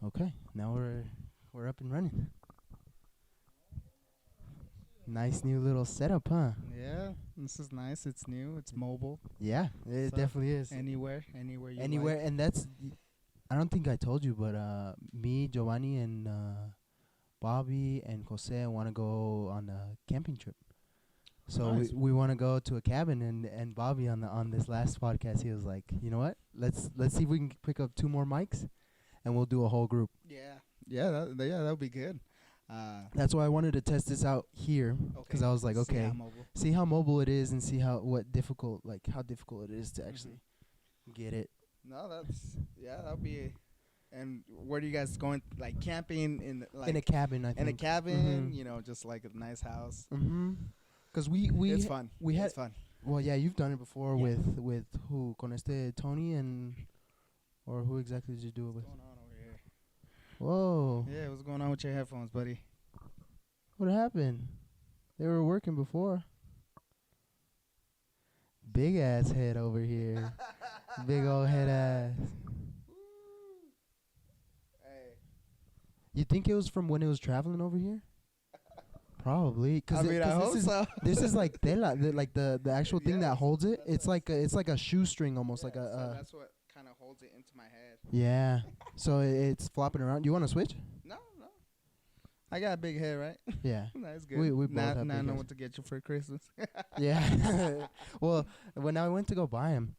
Okay, now we're up and running. Nice new little setup, huh? Yeah, this is nice. It's new. It's mobile. Yeah, it So, definitely is. Anywhere you Anywhere, like. and that's. I don't think I told you, but me, Giovanni, and Bobby and Jose want to go on a camping trip. So Nice. we want to go to a cabin, and Bobby on this last podcast, he was like, you know what? Let's see if we can pick up 2 more mics, and we'll do a whole group. Yeah. That would be good. That's why I wanted to test this out here, because I was like, See okay, how mobile. see how mobile it is, and see how difficult it is to actually get it No, that'll be. And where do you guys going? Like camping in in a cabin. I think in a cabin. Mhm. Just like a nice house. Because we It's fun. We had It's fun. well, yeah, you've done it before Yeah. with who? Con este Tony and or who exactly did you do it with? What's going on over here? Whoa, Yeah, what's going on with your headphones, buddy? what happened? They were working before. Big ass head over here. Big old head ass. Hey. You think it was from when it was traveling over here? Probably. I mean, I hope so. This is like tela, like the actual thing that Yes, holds it. that's It's like a shoestring almost, like Yeah, so a. that's what kind of holds it into my head. Yeah. So it's flopping around. You want to switch? No. I got a big head, right? Yeah. That's good. We both now, have now I big know heads. what to get you for Christmas. Yeah. Well, when I went to go buy them,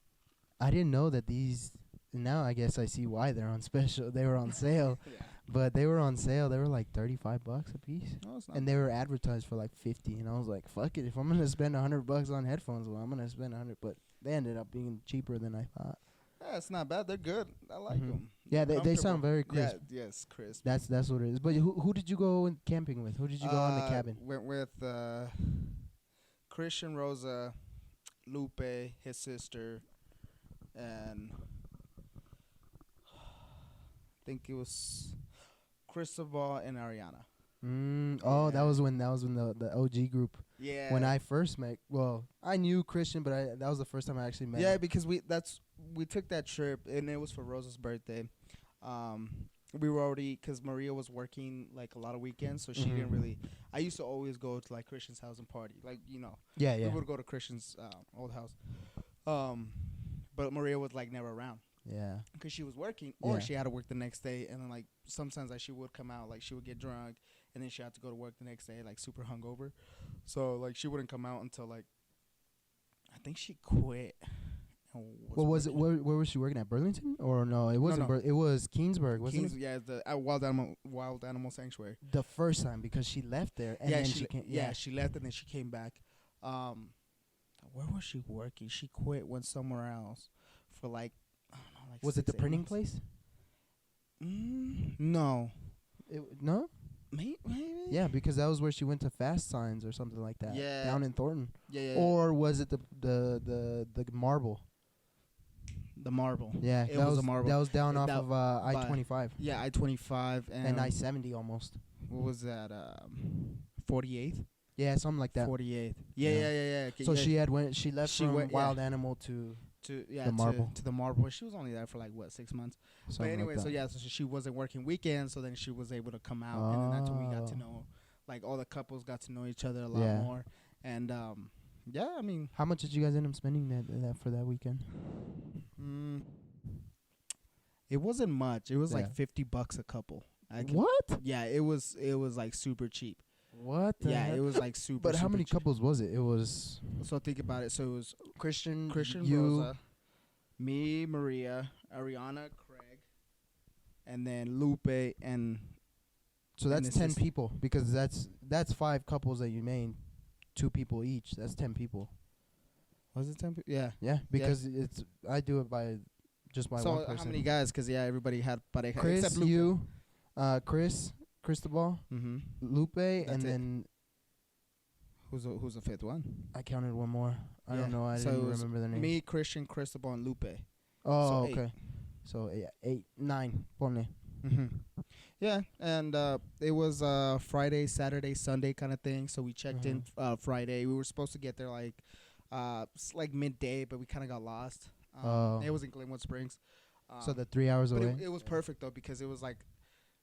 I didn't know that these. Now I guess I see why they're on special. They were on sale, Yeah. but they were on sale. They were like $35 a piece, No, it's not. and they were advertised for like 50. And I was like, "Fuck it! If I'm gonna spend $100 on headphones, well, I'm gonna spend 100." But they ended up being cheaper than I thought. Yeah, it's not bad. They're good. I like Mhm. them. Yeah, they sound very crisp. Yeah, yes, crisp. That's what it is. But who did you go camping with? Who did you go on the cabin? Went with Christian, Rosa, Lupe, his sister, and I think it was Cristobal and Ariana. Oh, Yeah. that was when the OG group. Yeah. When I first met, well, I knew Christian, but that was the first time I actually met Yeah, him. because we took that trip and it was for Rosa's birthday. We were already, because Maria was working like a lot of weekends, so she Mhm. didn't really. I used to always go to like Christian's house and party, like Yeah, we yeah. would go to Christian's old house. But Maria was like never around Yeah. because she was working or Yeah. she had to work the next day, and then like sometimes like she would come out, like she would get drunk and then she had to go to work the next day like super hungover, so like she wouldn't come out until like I think she quit. What was it? Where was she working at? Burlington or no? It wasn't. No. It was Keensburg, wasn't Kings, it? yeah, the wild animal sanctuary. The first time because she left there and then she came. Yeah, she left and then she came back. Where was she working? She quit, went somewhere else for like I don't know, like Was it the 6-8 printing months. place? No, No. maybe. Yeah, because that was where she went to Fast Signs or something like that. Yeah. Down in Thornton. Yeah. Or was it the Marble? The Marble. Yeah, it that was a Marble. That was down off That- of by- I-25 Yeah, I-25 and I-70 almost. what was that? 48th. Yeah, something like that. 48th. Yeah. Yeah. Okay, So yeah. she left She from went- yeah. Wild Animal to the Marble. to the Marble. She was only there for like what 6 months. But something anyway, like so that. yeah, so she wasn't working weekends, so then she was able to come out, and then that's when we got to Oh. know, like all the couples got to know each other a lot Yeah. more, and yeah, I mean, How much did you guys end up spending that for that weekend? it wasn't much. It was Yeah. like $50 a couple. What? Yeah, it was like super cheap. What? The Yeah, heck? it was like super. But how super many cheap. couples was it? It was So think about it. So it was Christian, Christian, you, Rosa, me, Maria, Ariana, Craig, and then Lupe and. So that's and 10 it's- people because that's 5 couples that you named, 2 people each. That's 10 people. Was it 10 people? Yeah. Yeah, because I do it by one So person. how many guys? Because yeah, everybody had, but Chris, except Lupe. you, Cristobal, Mm-hmm. Lupe, and it. then Who's the fifth one? I counted one more. I don't know. I So didn't it was remember the name. Me, Christian, Cristobal, and Lupe. Oh, so 8. okay. So yeah, 8, 9. Ponle. Mm-hmm. Yeah, and it was Friday, Saturday, Sunday kind of thing. So we checked in Friday. We were supposed to get there like midday, but we kind of got lost. Oh. It was in Glenwood Springs. So the 3 hours But away. it was perfect though because it was like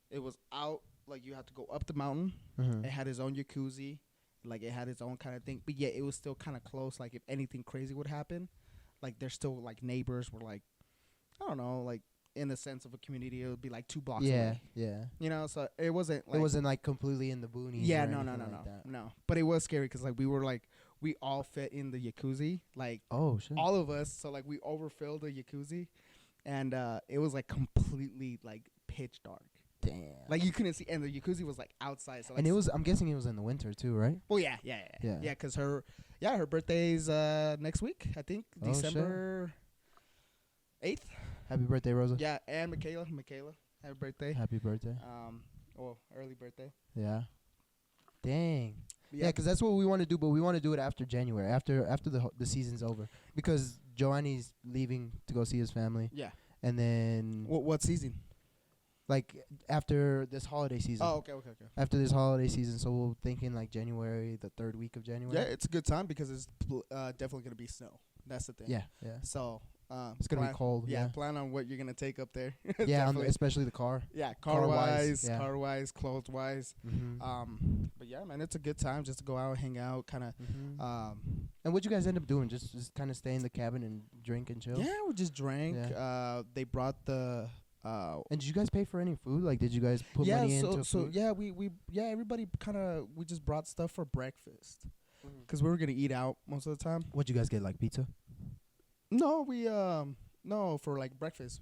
It was out. Like you had to go up the mountain. Mm-hmm. It had its own jacuzzi. Like it had its own kind of thing. But yeah, it was still kind of close. Like if anything crazy would happen, like there's still like neighbors were like, I don't know, like in the sense of a community, it would be like 2 blocks Yeah, away. yeah. You know, so it wasn't like It wasn't like completely in the boonies. yeah, or no, anything like that. no. But it was scary because like we all fit in the jacuzzi, like Oh shit. all of us. So like we overfilled the jacuzzi, and it was like completely like pitch dark. Damn. Like you couldn't see, and the jacuzzi was like outside. So like And it was. I'm guessing it was in the winter too, right? oh yeah. Because her birthday's next week. I think Oh, shit. December 8th. Happy birthday, Rosa. Yeah, and Michaela, happy birthday. Happy birthday. Early birthday. Yeah. Dang. But Yeah, because that's what we want to do, but we want to do it after January, after the season's over, because Giovanni's leaving to go see his family, yeah. and then What season? like after this holiday season. Oh, okay. After this holiday season, so we're thinking like January, the third week of January. Yeah, it's a good time because it's definitely gonna be snow. That's the thing. Yeah. So It's gonna be cold. Yeah, Yeah. plan on what you're gonna take up there. Yeah, Definitely. especially the car. Yeah, car-wise, car yeah. wise, clothes wise. Mm-hmm. But yeah, man, it's a good time just to go out, hang out, kind of. And what you guys end up doing? Just kind of stay in the cabin and drink and chill. Yeah, we just drank. Yeah. They brought the. And did you guys pay for any food? Like, did you guys put money into food? yeah, we everybody we just brought stuff for breakfast because we were gonna eat out most of the time. What'd you guys get? Like pizza? No, no, for like breakfast.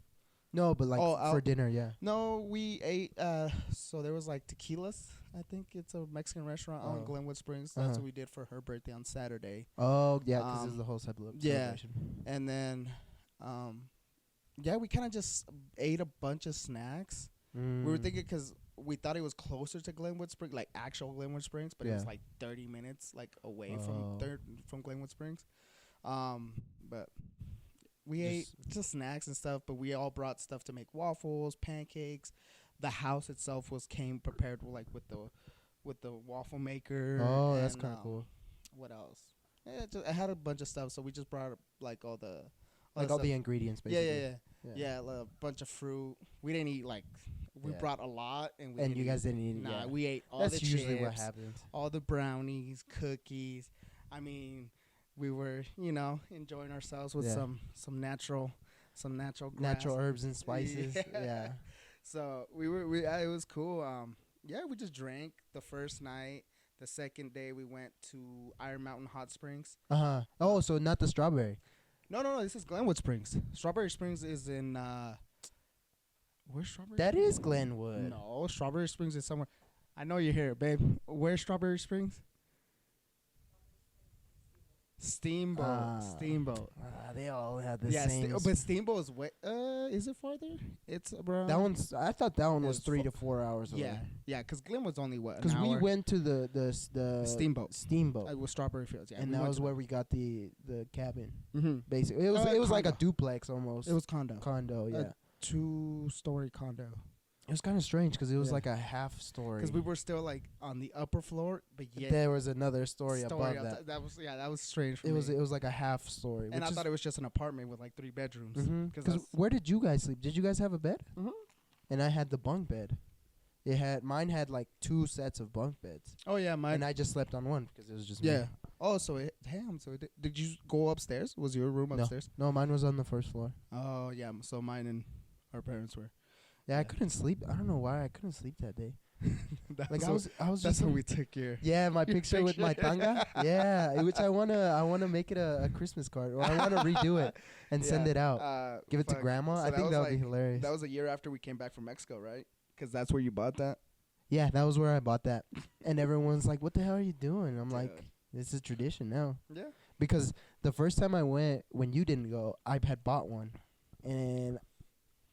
No, but like Oh, for dinner, yeah. No, we ate. So there was like tequilas. I think it's a Mexican restaurant on Glenwood Springs. That's what we did for her birthday on Saturday. Oh, yeah, because it's the whole celebration. Yeah, and then, yeah, we kind of just ate a bunch of snacks. We were thinking because we thought it was closer to Glenwood Springs, like actual Glenwood Springs, but it was like 30 minutes like away from Glenwood Springs. But we ate just snacks and stuff, but we all brought stuff to make waffles, pancakes. The house itself came prepared with the waffle maker. Oh, that's kind of cool. What else? Yeah, I had a bunch of stuff, so we just brought like all the ingredients, basically. Yeah, a bunch of fruit. We didn't eat like we brought a lot, and you guys didn't eat. Nah, we ate all that's the usually chips, what happens. all the brownies, cookies. I mean, we were enjoying ourselves with some natural grass. Natural herbs and spices. Yeah. So it was cool. Yeah, we just drank the first night. The second day we went to Iron Mountain Hot Springs. Oh, so not the strawberry. No. This is Glenwood Springs. Strawberry Springs is in. Where's Strawberry? That is Glenwood. No, Strawberry Springs is somewhere. I know you're here, babe. Where's Strawberry Springs? Steamboat. They all have the same. But Steamboat is way. Is it farther? It's around. That one's. I thought that one was 3 to 4 hours away. Yeah. Because Glenwood's only what? Because we went to the Steamboat. Steamboat. With Strawberry Fields. Yeah, and that was where we got the cabin. Mm-hmm. Basically, it was like a duplex almost. It was condo. Yeah. 2-story condo. It was kind of strange because it was like a half story. Because we were still like on the upper floor, but yet there was another story above that. That was strange for me. It was like a half story. And I thought it was just an apartment with like 3 bedrooms. Because where did you guys sleep? Did you guys have a bed? Mm-hmm. And I had the bunk bed. Mine had like 2 sets of bunk beds. Oh yeah, mine. And I just slept on one because it was just me. Oh, so did you go upstairs? Was your room upstairs? No, mine was on the first floor. Oh yeah, so mine and our parents were. Yeah, I couldn't sleep. I don't know why I couldn't sleep that day. I was that's just when we took your my picture with my tanga. Yeah, which I wanna make it a Christmas card, or I wanna redo it and send it out. Give it to grandma. So I think that would be hilarious. That was a year after we came back from Mexico, right? Because that's where you bought that. Yeah, that was where I bought that, and everyone's like, "What the hell are you doing?" I'm like, "This is tradition now." Yeah. Because the first time I went, when you didn't go, I had bought one, and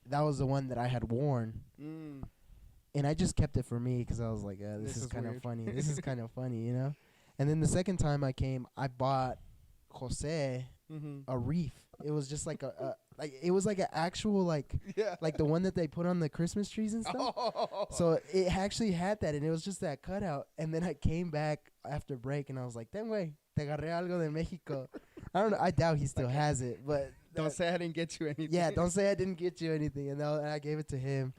that was the one that I had worn. And I just kept it for me because I was like, this is kind of funny. This is kind of funny, you know? And then the second time I came, I bought Jose a wreath. It was just like it was like an actual like the one that they put on the Christmas trees and stuff. Oh. So it actually had that, and it was just that cutout. And then I came back after break, and I was like, "Ten güey, te agarré algo de Mexico." I don't know. I doubt he still has it, but don't say I didn't get you anything. Yeah, don't say I didn't get you anything. And I gave it to him.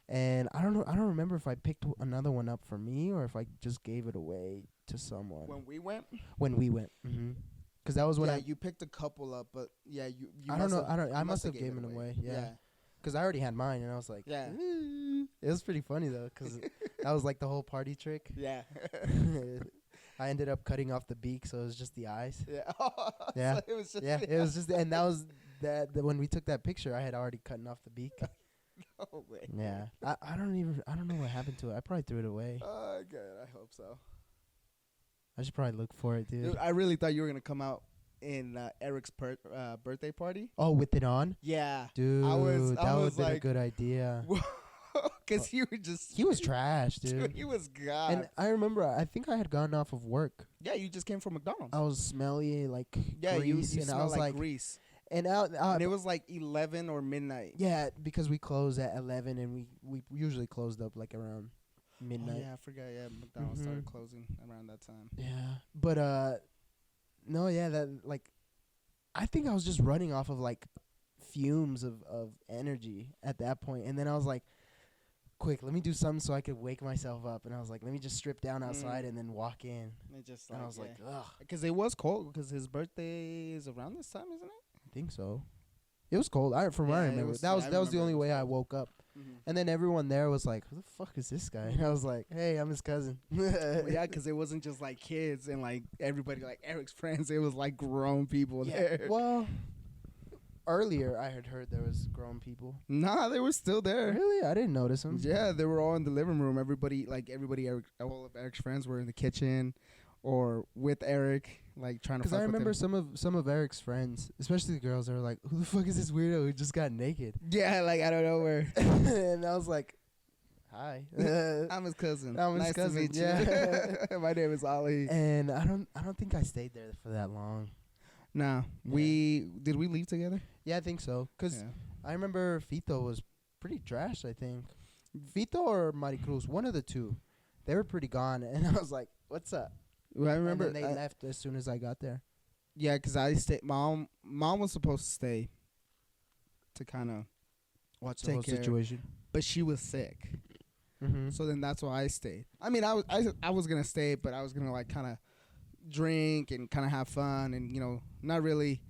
And I don't know. I don't remember if I picked another one up for me or if I just gave it away to someone. When we went. When we went. Because that was when you picked a couple up, but yeah, you. I don't know. I must have given it away. Yeah. Because I already had mine, and I was like, yeah. It was pretty funny though, because that was like the whole party trick. Yeah. I ended up cutting off the beak, so it was just the eyes. Yeah. Yeah. So it was just it was just, and that was that. When we took that picture, I had already cut off the beak. No way. Yeah. I don't know what happened to it. I probably threw it away. Oh, good. I hope so. I should probably look for it, dude. I really thought you were gonna come out in Eric's birthday party. Oh, with it on? Yeah. Dude, that would have been like, a good idea. Because he was trash, dude. He was god. And I remember, I think I had gotten off of work. Yeah, you just came from McDonald's. I was smelly, like grease, you and I was like grease. And and it was like 11 or midnight. Yeah, because we closed at 11, and we usually closed up like around midnight. Oh, yeah, I forgot. Yeah, McDonald's started closing around that time. Yeah, but no, yeah, that like, I think I was just running off of like fumes of energy at that point, and then I was like, quick, let me do something so I could wake myself up. And I was like, let me just strip down outside and then walk in. And I was like, ugh. Because it was cold, because his birthday is around this time, isn't it? I think so. It was cold. From what I remember. That was the only way I woke up. And then everyone there was like, who the fuck is this guy? And I was like, hey, I'm his cousin. Well, yeah, because it wasn't just like kids and like everybody, like Eric's friends. It was like grown people there. Well, earlier I had heard there was grown people. Nah, they were still there. Really? I didn't notice them. Yeah, they were all in the living room. Everybody, all of Eric's friends were in the kitchen or with Eric, like trying to. Because I remember some of Eric's friends, especially the girls, they were like, "Who the fuck is this weirdo who just got naked?" Yeah, like I don't know where. And I was like, "Hi, I'm his cousin. I'm his nice cousin. to meet you. My name is Ali." And I don't think I stayed there for that long. Nah, did we leave together? Yeah, I think so. Cause I remember Fito was pretty trash. I think Fito or Maricruz, one of the two, they were pretty gone. And I was like, "What's up?" Well, I remember and then they left as soon as I got there. Yeah, cause I stayed. Mom was supposed to stay to kind of watch the whole situation, but she was sick. So then that's why I stayed. I mean, I was gonna stay, but I was gonna like kind of drink and kind of have fun and not really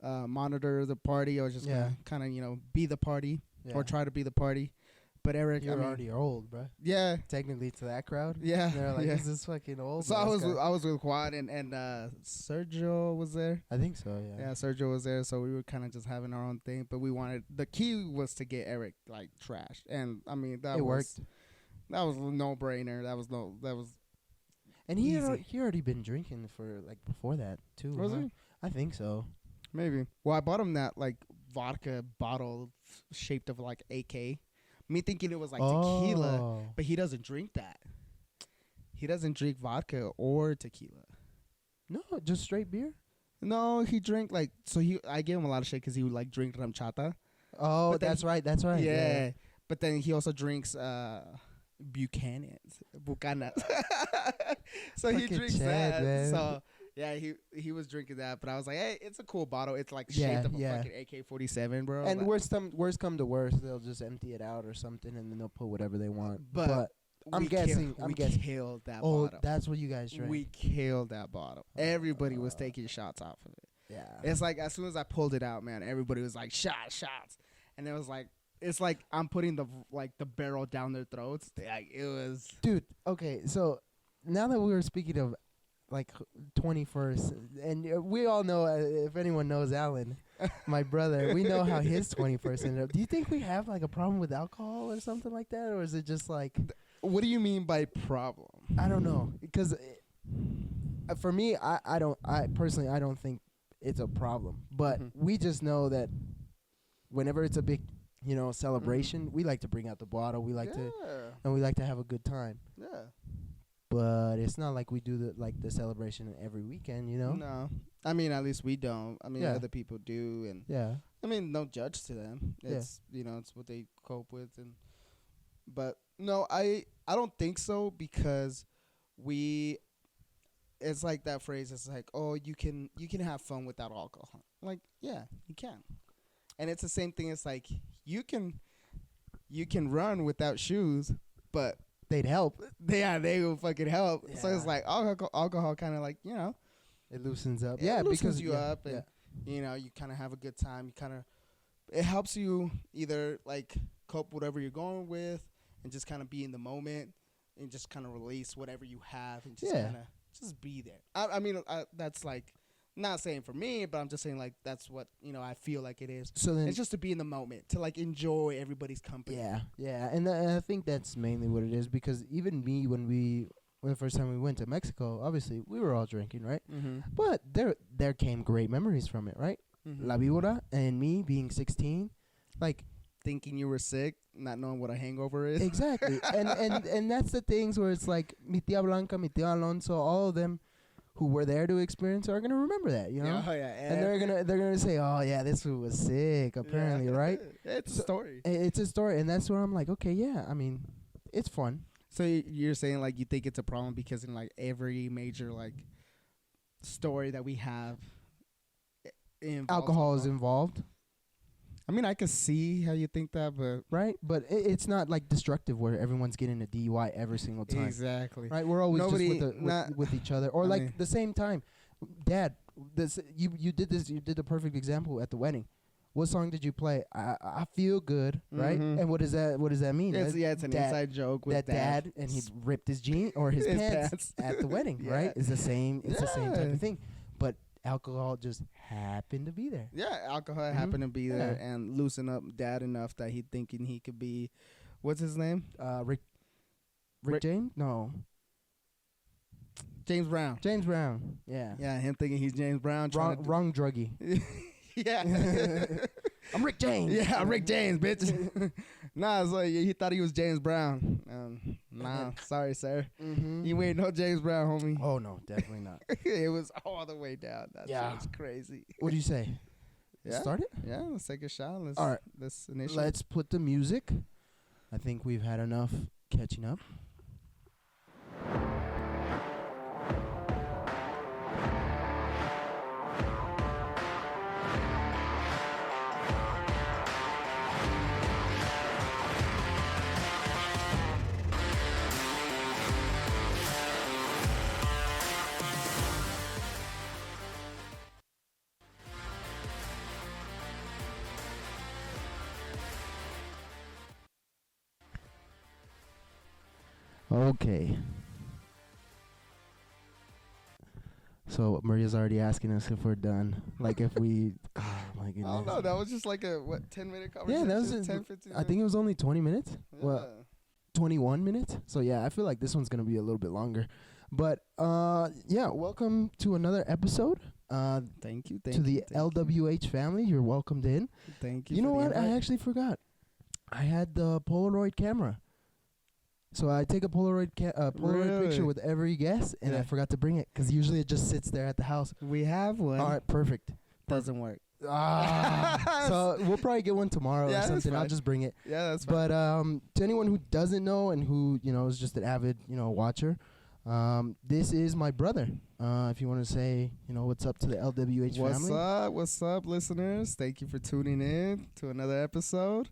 monitor the party. I was just gonna kind of be the party or try to be the party. But Eric, you're already old, bro. Yeah, technically to that crowd. Yeah, they're like, "This is fucking old." So I was with Juan and Sergio was there. I think so. Yeah. Yeah, Sergio was there, so we were kind of just having our own thing. But the key was to get Eric like trashed, and I mean that worked. That was a no-brainer. That was. And he already been drinking for like before that too. Was he? I think so. Maybe. Well, I bought him that like vodka bottle shaped of like AK. Me thinking it was like tequila, but he doesn't drink that. He doesn't drink vodka or tequila. No, just straight beer. No, he drank like I gave him a lot of shit because he would like drink ramchata. Oh, but that's right. Yeah, but then he also drinks Buchanan's. So he drinks that. Man. So yeah, he was drinking that, but I was like, hey, it's a cool bottle. It's like shaped of a fucking AK-47, bro. And worst come to worst, they'll just empty it out or something, and then they'll put whatever they want. But I'm guessing we killed that bottle. Oh, that's what you guys drank. We killed that bottle. Everybody was taking shots off of it. Yeah. It's like as soon as I pulled it out, man, everybody was like shots, and it was like. It's like I'm putting the barrel down their throats. Like it was, dude. Okay, so now that we were speaking of like 21st, and we all know, if anyone knows Alan, my brother, we know how his 21st ended up. Do you think we have like a problem with alcohol or something like that, or is it just like? What do you mean by problem? I don't know, because for me, I personally don't think it's a problem, but we just know that whenever it's a big celebration, we like to bring out the bottle. We like to have a good time. Yeah. But it's not like we do the celebration every weekend, No. I mean, at least we don't. I mean, other people do, and I mean, no judge to them. It's it's what they cope with, but no, I don't think so, because it's like that phrase. It's like, oh, you can have fun without alcohol. Like, yeah, you can. And it's the same thing. It's like you can you can run without shoes, but they'd help. They will fucking help. Yeah. So it's like alcohol kind of like, It loosens up. it loosens because you up, and you kind of have a good time. It helps you either like cope whatever you're going with, and just kind of be in the moment, and just kind of release whatever you have, and just kind of just be there. I mean, that's like, not saying for me, but I'm just saying like that's what I feel like it is. So then it's just to be in the moment, to like enjoy everybody's company. Yeah, and I think that's mainly what it is, because even me, when the first time we went to Mexico, obviously we were all drinking, right? Mm-hmm. But there came great memories from it, right? Mm-hmm. La Víbora and me being 16, like thinking you were sick, not knowing what a hangover is. Exactly, and that's the things where it's like mi tía Blanca, mi tía Alonso, all of them who were there to experience are gonna remember that, and they're gonna say, oh yeah, this food was sick, apparently, right? It's a story. It's a story, and that's where I'm like, okay, yeah, I mean, it's fun. So you're saying like you think it's a problem because in like every major like story that we have, alcohol is involved. I mean, I could see how you think that, but right, but it's not like destructive where everyone's getting a DUI every single time. Exactly. Right, we're always just with each other, or like the same time. Dad, you did this. You did the perfect example at the wedding. What song did you play? I feel good, right? Mm-hmm. And what does that mean? It's an inside joke with that dad, and he ripped his jean or his pants at the wedding, right? It's the same. It's the same type of thing, but alcohol just happened to be there. Yeah, alcohol happened to be there and loosen up dad enough that he thinking he could be, what's his name? Rick James? No. James Brown. James Brown. Yeah. Yeah, him thinking he's James Brown. Wrong druggie. Yeah. I'm Rick James. Yeah, I'm Rick James, bitch. Nah, it's like he thought he was James Brown. Nah, sorry, sir. Mm-hmm. You ain't no James Brown, homie. Oh, no, definitely not. It was all the way down. That shit was crazy. What do you say? Yeah. Start it? Yeah, let's take a shot. All right. Let's initiate. Let's put the music. I think we've had enough catching up. Okay. So Maria's already asking us if we're done. Like if we, oh my goodness. I don't know. That was just like a 10-minute conversation. Yeah, that was 10, 15 minutes. I think it was only 20 minutes. Yeah. Well, 21 minutes. So yeah, I feel like this one's gonna be a little bit longer. But yeah, welcome to another episode. Thank you. To the LWH family, you're welcomed in. Thank you. You know what? I actually forgot. I had the Polaroid camera. So I take a Polaroid picture with every guest, and I forgot to bring it because usually it just sits there at the house. We have one. All right, perfect. Doesn't work. So we'll probably get one tomorrow or something. I'll just bring it. Yeah, that's fine. But to anyone who doesn't know and who is just an avid watcher, this is my brother. If you want to say what's up to the LWH family. What's up, listeners? Thank you for tuning in to another episode.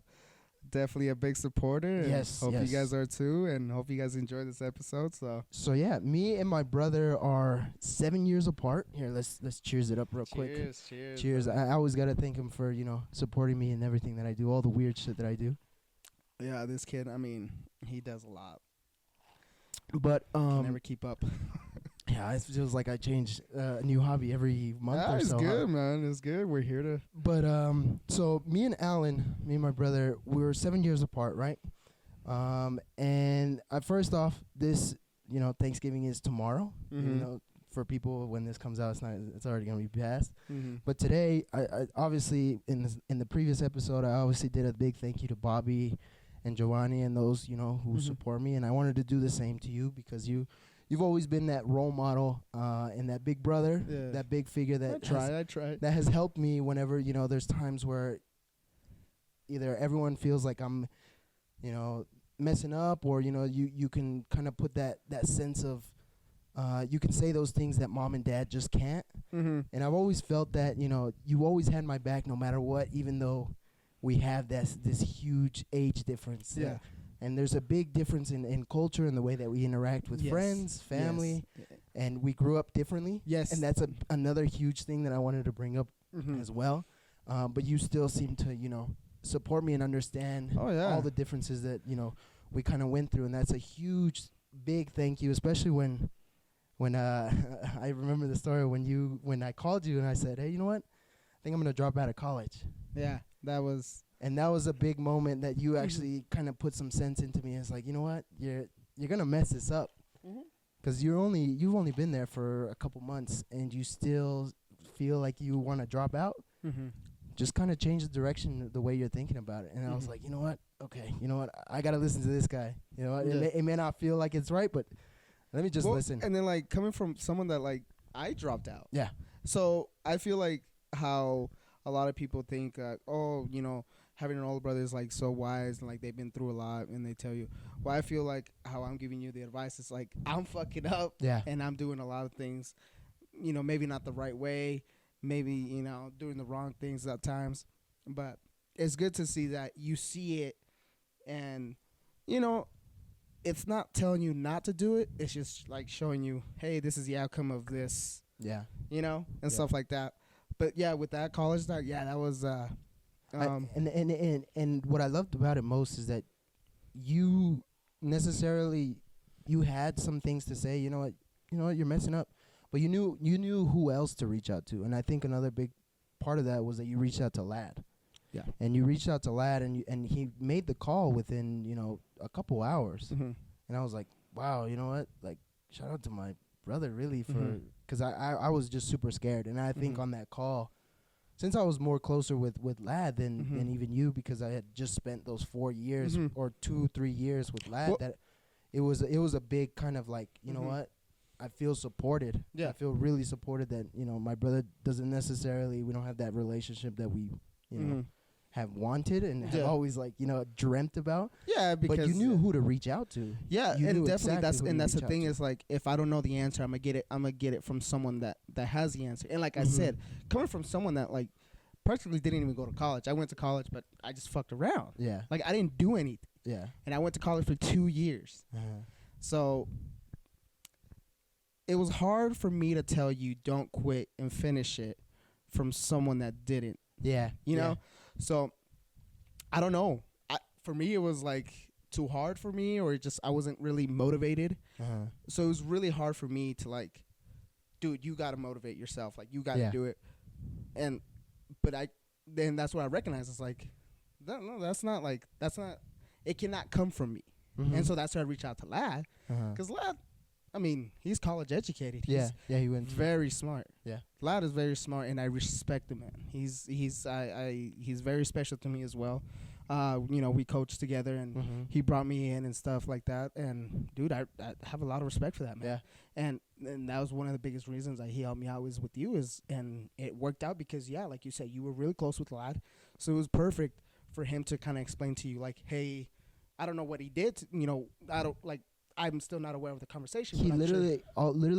Definitely a big supporter. Yes. Hope you guys are too, and hope you guys enjoy this episode. So yeah, me and my brother are 7 years apart. Here, let's cheers it up real quick. Cheers. I always gotta thank him for supporting me and everything that I do, all the weird shit that I do. Yeah, this kid. I mean, he does a lot, but can never keep up. Yeah, it feels like I change a new hobby every month or so. It's good, man. It's good. We're here to. But so me and my brother, we're 7 years apart, right? And first off, this Thanksgiving is tomorrow. Mm-hmm. For people when this comes out, it's already gonna be past. Mm-hmm. But today, I obviously in the previous episode, I obviously did a big thank you to Bobby and Giovanni and those who support me, and I wanted to do the same to you because you've always been that role model and that big brother, that big figure that I try. That has helped me whenever there's times where either everyone feels like I'm messing up, or you can kind of put that sense of you can say those things that mom and dad just can't. Mm-hmm. And I've always felt that you always had my back no matter what, even though we have this huge age difference. Yeah. And there's a big difference in culture and the way that we interact with friends, family, and we grew up differently. Yes. And that's another huge thing that I wanted to bring up as well. But you still seem to, support me and understand all the differences that, we kind of went through. And that's a huge, big thank you, especially when I remember the story when I called you and I said, hey, you know what? I think I'm going to drop out of college. Yeah, that was a big moment that you actually kind of put some sense into me. It's like, you know what? You're going to mess this up. Because you've only been there for a couple months and you still feel like you want to drop out. Just kind of change the direction, the way you're thinking about it. And I was like, you know what? Okay, you know what? I got to listen to this guy. You know, it may not feel like it's right, but let me just listen. And then, like, coming from someone that, like, I dropped out. Yeah. So I feel like how a lot of people think, having an older brother is, like, so wise and, like, they've been through a lot and they tell you. Well, I feel like how I'm giving you the advice is, like, I'm fucking up. Yeah. And I'm doing a lot of things, maybe not the right way. Maybe, doing the wrong things at times. But it's good to see that you see it and, it's not telling you not to do it. It's just, like, showing you, hey, this is the outcome of this. Yeah. And stuff like that. But, yeah, with that college, that was... and what I loved about it most is that you had some things to say, you know what, you're messing up. But you knew who else to reach out to. And I think another big part of that was that you reached out to Lad. Yeah. And you reached out to Lad, and he made the call within, a couple hours. And I was like, wow, you know what? Like, shout out to my brother, really, for because I was just super scared. And I think on that call, since I was more closer with Lad than even you, because I had just spent those 4 years or 2-3 years with Lad, that it was a big kind of like, you know what? I feel supported. Yeah. I feel really supported that, my brother doesn't necessarily, we don't have that relationship that we, have wanted and have always, like, dreamt about. Yeah, because... But you knew who to reach out to. Yeah, and definitely that's the thing is, like, if I don't know the answer, I'm gonna get it from someone that has the answer. And like I said, coming from someone that, like, practically didn't even go to college. I went to college, but I just fucked around. Yeah. Like, I didn't do anything. Yeah. And I went to college for 2 years. So... it was hard for me to tell you don't quit and finish it from someone that didn't. Yeah. You know? So, I don't know. For me, it was, like, too hard for me, or I wasn't really motivated. So, it was really hard for me to, like, dude, you got to motivate yourself. Like, you got to do it. But then that's what I recognized. It's like, no, that's not, it cannot come from me. And so that's why I reached out to Lad. Because Lad, I mean, he's college educated. He went very smart. Yeah, Lad is very smart, and I respect him, man. He's very special to me as well. We coached together, and he brought me in and stuff like that. And dude, I have a lot of respect for that, man. Yeah. And that was one of the biggest reasons that he helped me out was with you and it worked out because like you said, you were really close with Lad, so it was perfect for him to kind of explain to you, like, hey, I don't know what he did. I don't like. I'm still not aware of the conversation. He literally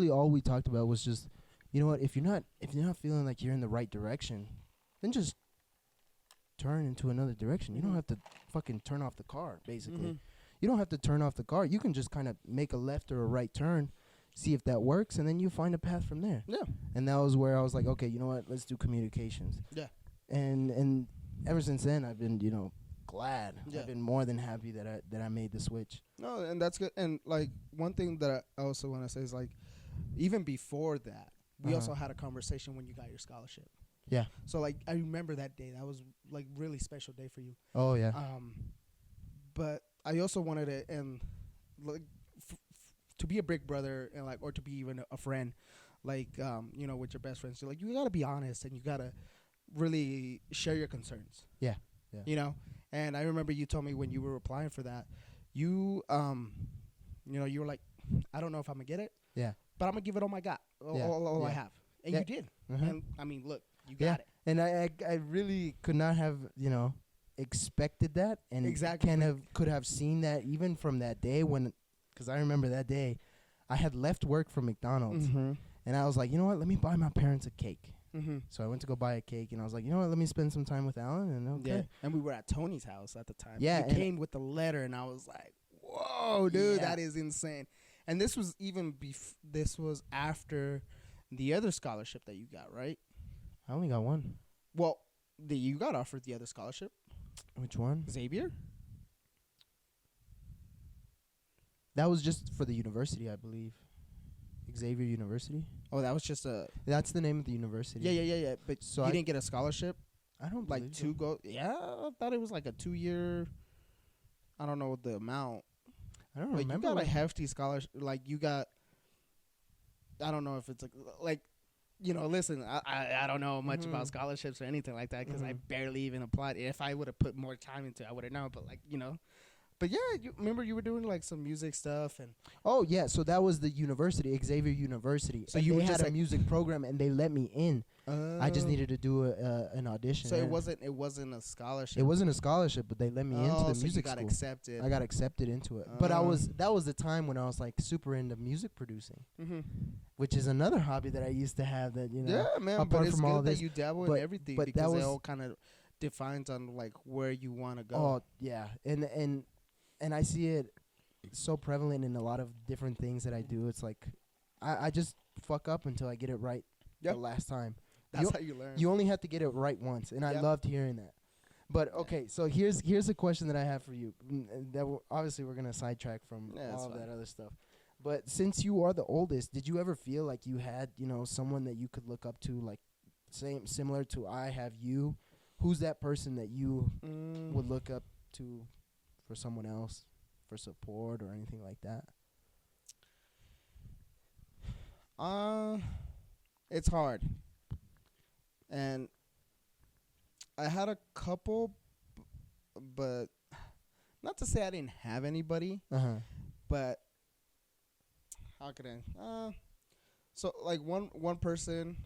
all we talked about was just, you know what, if you're not feeling like you're in the right direction, then just turn into another direction. You don't have to fucking turn off the car, basically. You don't have to turn off the car. You can just kind of make a left or a right turn, see if that works, and then you find a path from there. Yeah. And that was where I was like, okay, you know what, let's do communications. Yeah. And ever since then, I've been, glad. Yeah. I've been more than happy that I made the switch. No, and that's good. And, like, one thing that I also want to say is, like, even before that, we also had a conversation when you got your scholarship. Yeah. So, like, I remember that day. That was, like, really special day for you. Oh, yeah. But I also wanted to, and, like, to be a big brother and, like, or to be even a friend, like, with your best friends, you got to be honest and you got to really share your concerns. Yeah. Yeah. And I remember you told me when you were applying for that, you were like, I don't know if I'm going to get it. Yeah. But I'm going to give it all I got, all I have. And you did. And, I mean, look, you got it. And I really could not have, expected that. And exactly. Could have seen that even from that day because I remember that day, I had left work from McDonald's. And I was like, you know what, let me buy my parents a cake. So I went to go buy a cake, and I was like, you know what? Let me spend some time with Alan. And okay. Yeah. And we were at Tony's house at the time. Yeah. He came with the letter, and I was like, whoa, dude, that is insane. And this was this was after the other scholarship that you got, right? I only got one. Well, you got offered the other scholarship. Which one? Xavier? That was just for the university, I believe. Xavier University. Oh, that was just a... That's the name of the university. Yeah. But so you didn't get a scholarship? I don't like so. Yeah, I thought it was like a 2-year... I don't know the amount. I don't remember. You got a hefty scholarship. Like, you got... I don't know if it's like you know, listen, I don't know much about scholarships or anything like that because I barely even applied. If I would have put more time into it, I would have known. But, like, you know. But, yeah, you remember you were doing, like, some music stuff. And oh, yeah. So that was the university, Xavier University. So they had a music program, and they let me in. I just needed to do an audition. So it wasn't a scholarship. It wasn't a scholarship, but they let me into the music school. Got accepted. I got accepted into it. But that was the time when I was, like, super into music producing, which is another hobby that I used to have. That, you know, yeah, man. Apart but it's from good all that this, you dabble in everything because it all kind of defines on like where you want to go. Oh yeah, and I see it so prevalent in a lot of different things that I do. It's like I just fuck up until I get it right the last time. That's how you learn. You only have to get it right once, and I loved hearing that. But okay, so here's a question that I have for you. Obviously we're gonna sidetrack from all of that other stuff. But since you are the oldest, did you ever feel like you had, you know, someone that you could look up to, like similar to I have you? Who's that person that you would look up to for someone else, for support or anything like that? It's hard. And I had a couple, but not to say I didn't have anybody, but how could I? So like one person,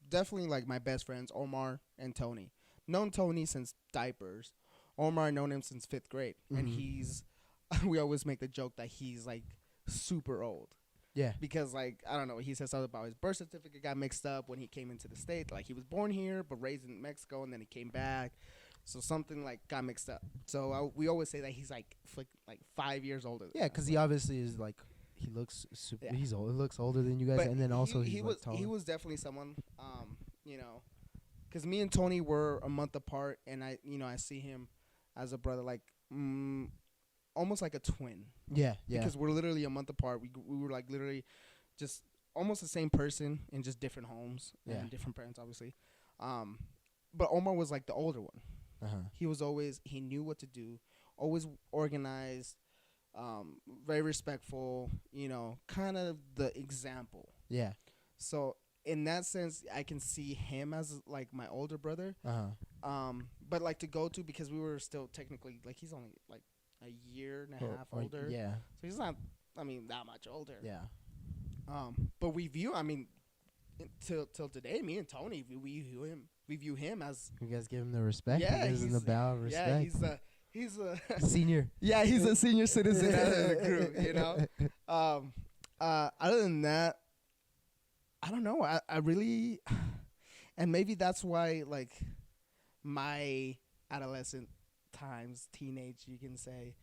definitely like my best friends, Omar and Tony. Known Tony since diapers. Omar, known him since 5th grade, and we always make the joke that he's like super old. Yeah. Because, like, I don't know, he said something about his birth certificate got mixed up when he came into the state. Like, he was born here but raised in Mexico, and then he came back. So something, like, got mixed up. So we always say that he's, like 5 years older than us. Because he obviously is, like, he looks super, he's old. He looks older than you guys, but and then also he was taller. He was definitely someone, you know, because me and Tony were a month apart, and I see him as a brother, like, almost like a twin. Yeah. Because we're literally a month apart. We were like literally just almost the same person in just different homes and different parents, obviously. But Omar was like the older one. He knew what to do, always organized, very respectful, you know, kind of the example. Yeah. So in that sense, I can see him as like my older brother. But like to go to, because we were still technically, like, he's only like a year and a half older. Yeah. So he's not, I mean, that much older. Yeah. But we view, I mean, till today, me and Tony, we view him as. You guys give him the respect. Yeah. He gives him the bow of respect. Yeah, he's a senior. Yeah, he's a senior citizen out of the group, you know. Other than that, I don't know. I really, and maybe that's why, like, my adolescent times, teenage, you can say,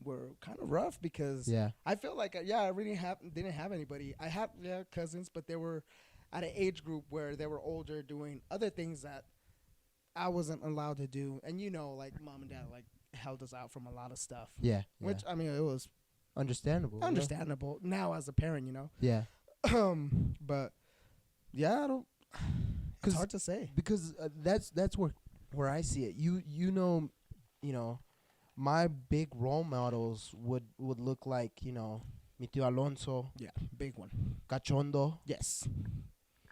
were kind of rough because I felt like I really didn't have anybody. I had cousins, but they were at an age group where they were older, doing other things that I wasn't allowed to do. And you know, like, mom and dad like held us out from a lot of stuff. Yeah. Which, I mean, it was understandable. Now as a parent, you know. Yeah. But yeah, I don't. It's hard to say because that's where I see it. You know, my big role models would look like, you know, mi tío Alonso. Yeah, big one. Cachondo. Yes.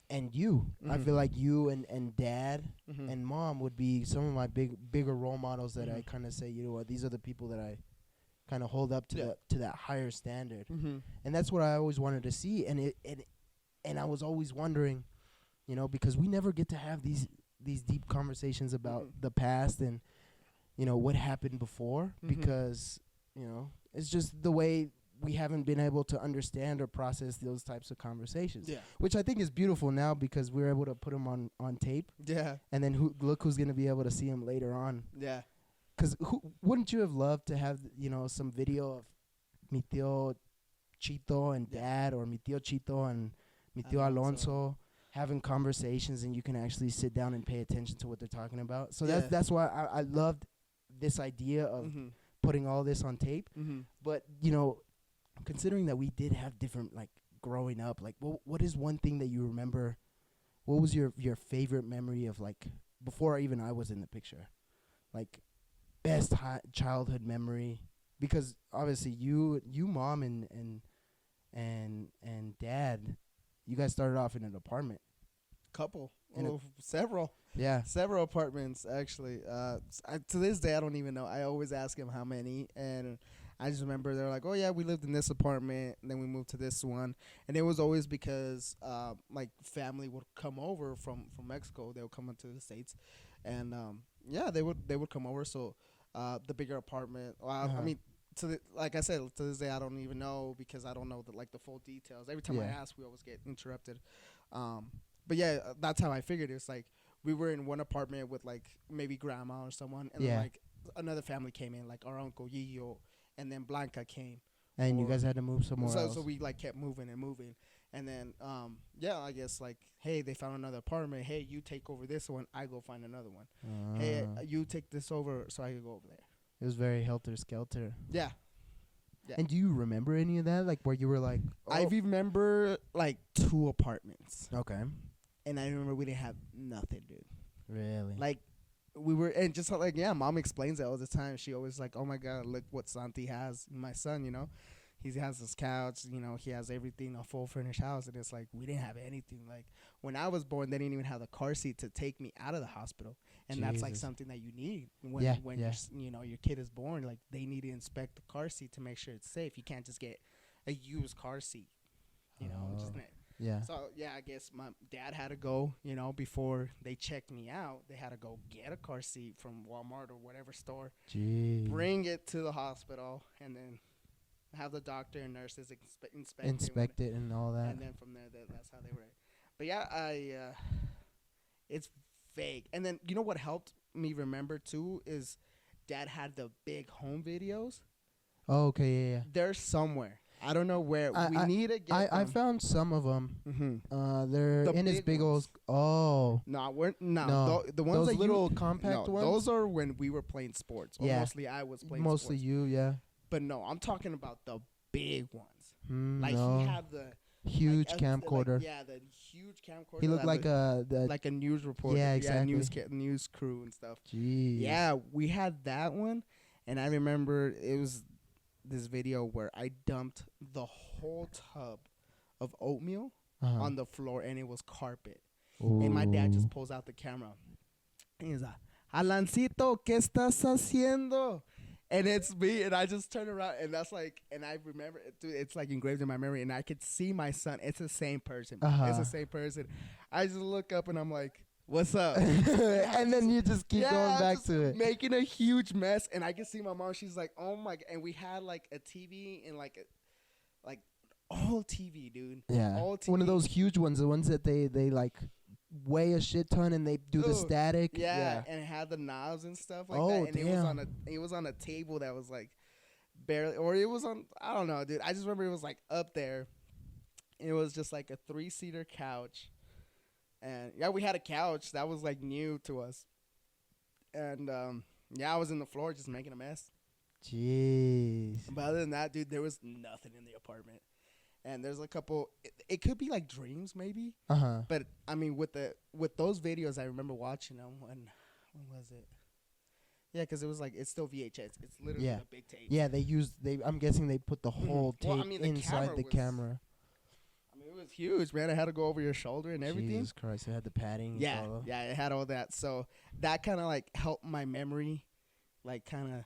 And you. I feel like you and dad and mom would be some of my bigger role models that I kind of say, you know what, these are the people that I kind of hold up to that higher standard. And that's what I always wanted to see. And I was always wondering, you know, because we never get to have these deep conversations about the past and, you know, what happened before, because, you know, it's just the way we haven't been able to understand or process those types of conversations. Yeah. Which I think is beautiful now because we're able to put them on tape. Yeah. And then look who's going to be able to see them later on. Yeah. Because wouldn't you have loved to have, some video of mi tío Chito and Dad, or mi tío Chito and mi tío Alonso having conversations, and you can actually sit down and pay attention to what they're talking about? So that's why I loved this idea of putting all this on tape. But, considering that we did have different, like, growing up, like, what is one thing that you remember? What was your favorite memory of, like, before even I was in the picture? Like, best childhood memory? Because obviously you mom and dad, you guys started off in an apartment. Several. Yeah. Several apartments, actually. To this day, I don't even know. I always ask him how many, and I just remember they're like, oh, yeah, we lived in this apartment, and then we moved to this one. And it was always because, like, family would come over from Mexico. They would come into the States. And, they would come over. So the bigger apartment, I mean, like I said, to this day, I don't even know because I don't know the full details. Every time I ask, we always get interrupted. But yeah, that's how I figured it. It's like we were in one apartment with like maybe grandma or someone, and then like another family came in, like our uncle Gillo, and then Blanca came. And you guys had to move somewhere else. So we like kept moving and moving, and then I guess like, hey, they found another apartment. Hey, you take over this one. I go find another one. Hey, you take this over, so I can go over there. It was very helter skelter. Yeah. And do you remember any of that? Like where you were like, I remember like 2 apartments. Okay. And I remember we didn't have nothing, dude. Really? Like we were, and just like, mom explains it all the time. She always like, oh my God, look what Santi has, my son, He has his couch, he has everything, a full furnished house. And it's like, we didn't have anything. Like when I was born, they didn't even have the car seat to take me out of the hospital. And that's like something that you need when your kid is born. Like they need to inspect the car seat to make sure it's safe. You can't just get a used car seat, Yeah. So I guess my dad had to go, before they checked me out. They had to go get a car seat from Walmart or whatever store, bring it to the hospital, and then have the doctor and nurses inspect it and all that. And then from there, that's how they were. But it's vague. And then you know what helped me remember too is Dad had the big home videos. Oh, okay, yeah. They're somewhere. I don't know where. We need to get I found some of them. Mm-hmm. They're in his big old. Oh. No. The ones those that little compact ones. Those are when we were playing sports. Well, mostly I was playing. Mostly sports. you, yeah. But no, I'm talking about the big ones. He had the huge camcorder. The huge camcorder. He looked like a news reporter. Yeah, exactly. News crew and stuff. Jeez. Yeah, we had that one, and I remember it was this video where I dumped the whole tub of oatmeal on the floor, and it was carpet. Ooh. And my dad just pulls out the camera, and he's like, "Alancito, ¿qué estás haciendo?" And it's me, and I just turn around, and that's like, and I remember, dude, it's like engraved in my memory, and I could see my son. It's the same person. It's the same person. I just look up, and I'm like, what's up? And then you just keep going back to it. Making a huge mess, and I can see my mom. She's like, oh, my God. And we had, like, a TV and, like all TV, dude. Yeah. All TV. One of those huge ones, the ones that they like, weigh a shit ton and they do the static. Yeah, and it had the knobs and stuff like that. And damn. it was on a table that was like barely, or it was on, I don't know, dude. I just remember it was like up there. It was just like a 3-seater couch. And we had a couch that was like new to us. And I was in the floor just making a mess. Jeez. But other than that, dude, there was nothing in the apartment. And there's a couple. It could be like dreams, maybe. But I mean, with those videos, I remember watching them. When was it? Yeah, because it was like it's still VHS. It's literally a big tape. Yeah, I'm guessing they put the whole tape inside the camera. I mean, it was huge, man. It had to go over your shoulder and everything. Jesus Christ! It had the padding. Yeah, it had all that. So that kind of like helped my memory, like kind of.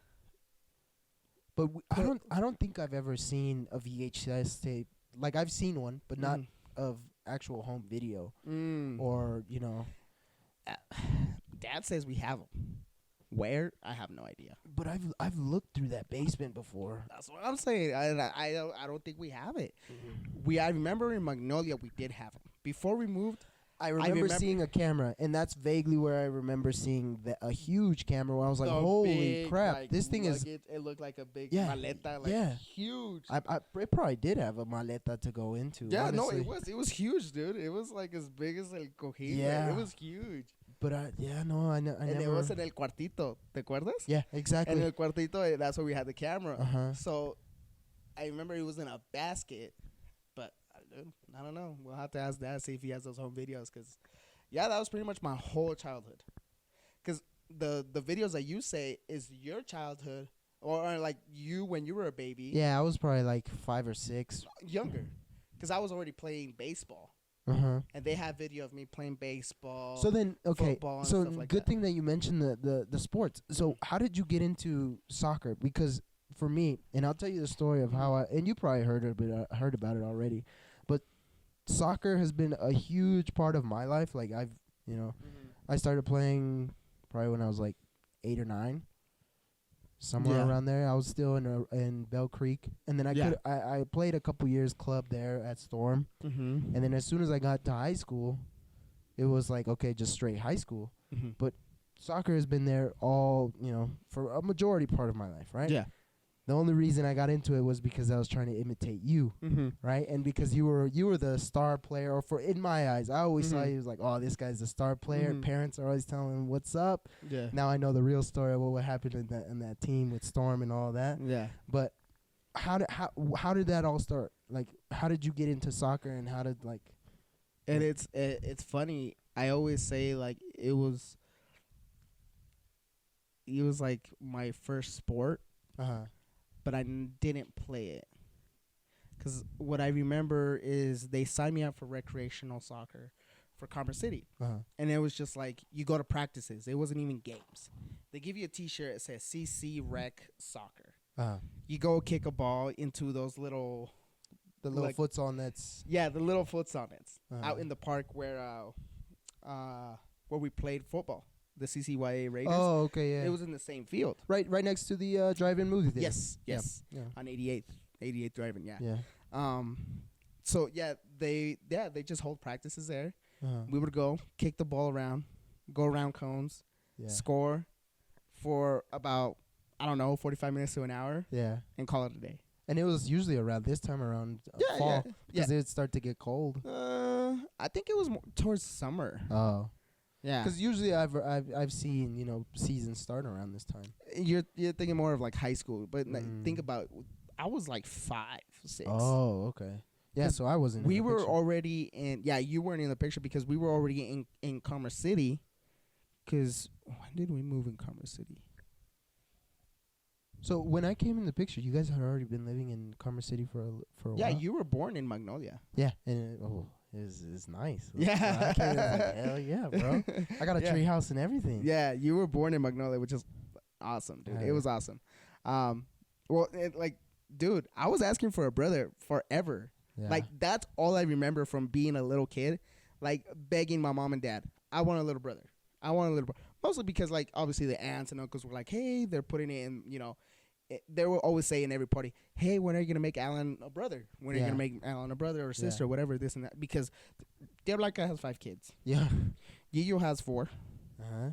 But I don't think I've ever seen a VHS tape. Like, I've seen one, but not of actual home video. Or, Dad says we have them. Where? I have no idea. But I've looked through that basement before. That's what I'm saying. I don't think we have it. I remember in Magnolia we did have it. Before we moved, I remember seeing a camera, and that's vaguely where I remember seeing a huge camera where I was like, holy big, crap, like, this thing is... It looked like a big Yeah, maleta, like yeah. huge. It probably did have a maleta to go into. Yeah, honestly. no, it was huge, dude. It was like as big as El Cojín. Yeah. Like, it was huge. But I never... And it was in El Cuartito, ¿te acuerdas? Yeah, exactly. And El Cuartito, that's where we had the camera. Uh-huh. So I remember it was in a basket, but I don't know. We'll have to ask Dad, see if he has those home videos, because, yeah, that was pretty much my whole childhood. Because the videos that you say is your childhood, or like you when you were a baby. Yeah, I was probably like 5 or 6. Younger, because I was already playing baseball. Uh-huh. And they have video of me playing baseball. So then, okay, football and so stuff like good that. thing that you mentioned the sports. So how did you get into soccer? Because for me, and I'll tell you the story of how and you probably heard about it already, but soccer has been a huge part of my life. Like I started playing probably when I was like 8 or 9. Somewhere around there. I was still in Bell Creek, and then I played a couple years club there at Storm, and then as soon as I got to high school, it was like, okay, just straight high school. But soccer has been there all, for a majority part of my life, right? Yeah. The only reason I got into it was because I was trying to imitate you, right? And because you were the star player, or in my eyes, I always saw you as like, oh, this guy's the star player. Parents are always telling him what's up. Yeah. Now I know the real story of what happened in that team with Storm and all that. Yeah. But how did that all start? Like, how did you get into soccer, and how did like? And it's funny. I always say like it was like my first sport. But I didn't play it. Because what I remember is they signed me up for recreational soccer for Commerce City. And it was just like, you go to practices. It wasn't even games. They give you a T-shirt that says CC Rec Soccer. You go kick a ball into those little... The little futsal nets. Yeah, the little futsal nets. Out in the park where we played football. The CCYA Raiders. Oh, okay, yeah. It was in the same field. Right next to the drive-in movie theater. Yes. Yeah. On 88th Drive-in, yeah. Yeah. So they just hold practices there. We would go kick the ball around, go around cones, score for about 45 minutes to an hour. Yeah. And call it a day. And it was usually around this time around fall because it would start to get cold. I think it was more towards summer. Oh. Yeah, because usually I've seen seasons start around this time. You're thinking more of like high school, but think about, I was like 5, 6. Oh, okay. Yeah, so I wasn't. We were already in. Yeah, you weren't in the picture because we were already in Commerce City. Because when did we move in Commerce City? So when I came in the picture, you guys had already been living in Commerce City for a while. Yeah, you were born in Magnolia. Yeah, and it's nice. Yeah. Like, hell yeah, bro. I got a tree house and everything. Yeah, you were born in Magnolia, which is awesome, dude. It was awesome. Dude, I was asking for a brother forever. Yeah. Like, that's all I remember from being a little kid. Like, begging my mom and dad, I want a little brother. Mostly because, like, obviously the aunts and uncles were like, hey, they're putting it in, they will always say in every party, hey, when are you going to make Alan a brother? When are you going to make Alan a brother or sister or whatever, this and that? Because Diablanca has 5 kids. Yeah. Yiyo has 4. Uh-huh.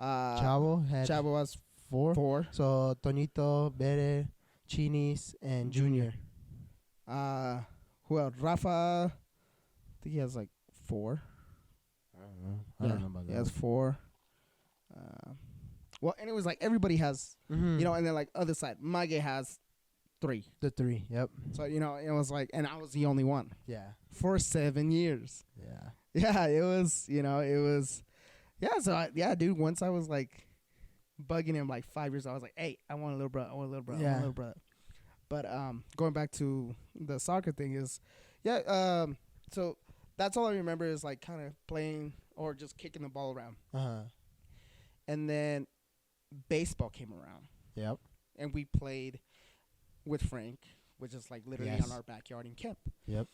Chavo has 4. So Tonito, Bere, Chinis, and Junior. Who else? Rafa, I think he has like 4. I don't know about that. He has 4. Well, and it was like everybody has, and then like other side, Mage has 3. The 3, yep. So, it was like, and I was the only one. Yeah. For 7 years. Yeah. Yeah, it was, so, dude, once I was like bugging him like 5 years old, I was like, hey, I want a little brother, I want a little brother. But going back to the soccer thing is, so that's all I remember is like kind of playing or just kicking the ball around. And then baseball came around. Yep. And we played with Frank, which is like literally on our backyard in Kemp. Yep.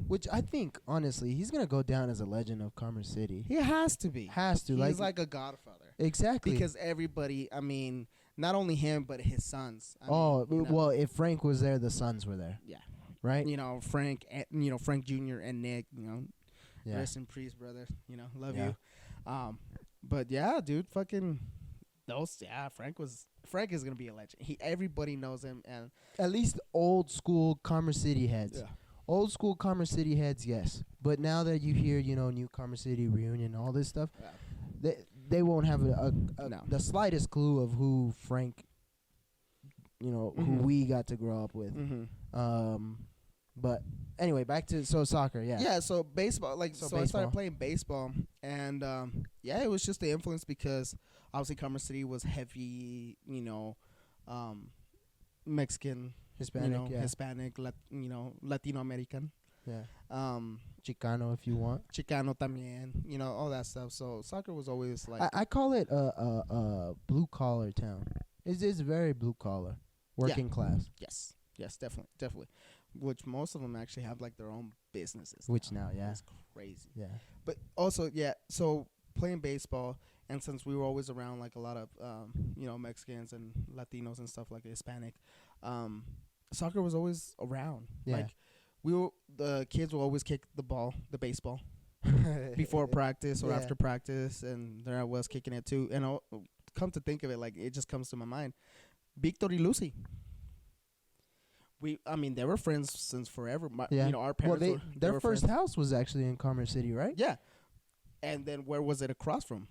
Which I think, honestly, he's going to go down as a legend of Commerce City. He has to be. Has to. He's like a godfather. Exactly. Because everybody, I mean, not only him but his sons. Well, if Frank was there, the sons were there. Yeah. Right. Frank, Frank Jr. and Nick. Yeah. Rest in peace, brother. Love you. But yeah, dude, fucking those. Yeah, Frank is gonna be a legend. Everybody knows him, and at least old school Commerce City heads. yeah. Old school Commerce City heads, yes. But now that you hear, new Commerce City reunion, all this stuff, they won't have the slightest clue of who Frank, who we got to grow up with. But anyway, back to soccer, yeah. Yeah, so baseball, so I started playing baseball, and it was just the influence because obviously Commerce City was heavy, Mexican, Hispanic, Latino American. Yeah. Chicano, if you want. Chicano también, all that stuff. So soccer was always like. I call it a blue collar town. It's very blue collar, working class. Yes, definitely. Which most of them actually have like their own businesses. Which now, yeah, it's crazy. Yeah. But also, so playing baseball, and since we were always around like a lot of Mexicans and Latinos and stuff like Hispanic, soccer was always around. Yeah. Like the kids will always kick the baseball before practice or after practice, and there I was kicking it too. And I'll come to think of it, like it just comes to my mind, Victor y Lucy. They were friends since forever. Our parents. Their first house was actually in Commerce City, right? Yeah. And then where was it across from?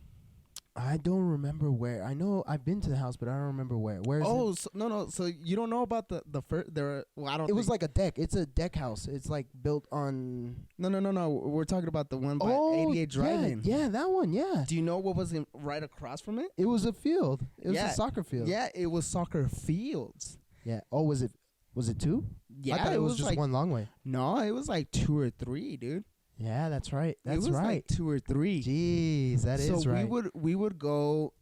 I don't remember where. I know I've been to the house, but I don't remember where. Where is it? No. So you don't know about the first? I don't. It was like a deck. It's a deck house. It's like built on. No. We're talking about the one by 88 Drive-In. Yeah, that one. Yeah. Do you know what was right across from it? It was a field. It was a soccer field. Yeah, it was soccer fields. Yeah. Oh, was it? Was it two? Yeah, I thought it was just one long way. No, it was like 2 or 3, dude. Yeah, that's right. It was like 2 or 3. Jeez, that is right. So we would go.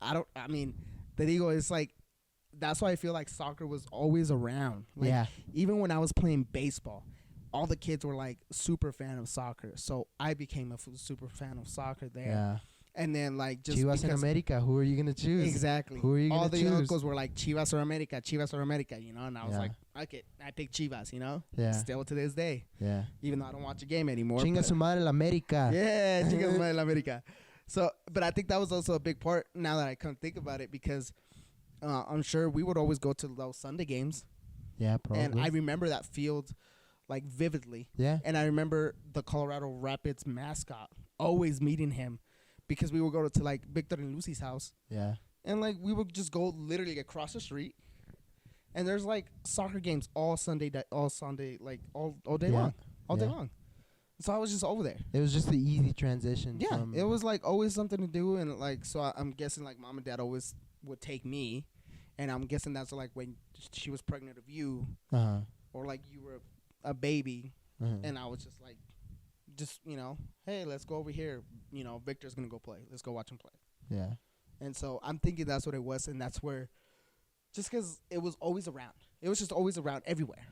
It's like that's why I feel like soccer was always around. Like, yeah. Even when I was playing baseball, all the kids were like super fan of soccer. So I became a super fan of soccer there. Yeah. And then like just Chivas in America, who are you gonna choose? Exactly. Who are you gonna choose? All the uncles were like Chivas or America, and I was like, okay, I picked Chivas, Yeah. Still to this day. Yeah. Even though I don't watch a game anymore. Chinga su madre la America. Yeah, chinga su madre la America. So, but I think that was also a big part now that I come think about it, because I'm sure we would always go to those Sunday games. Yeah, probably. And I remember that field like vividly. Yeah. And I remember the Colorado Rapids mascot, always meeting him. Because we would go to like Victor and Lucy's house. Yeah. And like we would just go literally across the street. And there's like soccer games all Sunday, like all day long. All day long. So I was just over there. It was just the easy transition. Yeah. It was like always something to do, and like so I'm guessing like mom and dad always would take me, and I'm guessing that's like when she was pregnant of you. Or like you were a baby, and I was just like hey, let's go over here. Victor's going to go play. Let's go watch him play. Yeah. And so I'm thinking that's what it was, and that's where, just because it was always around. It was just always around everywhere.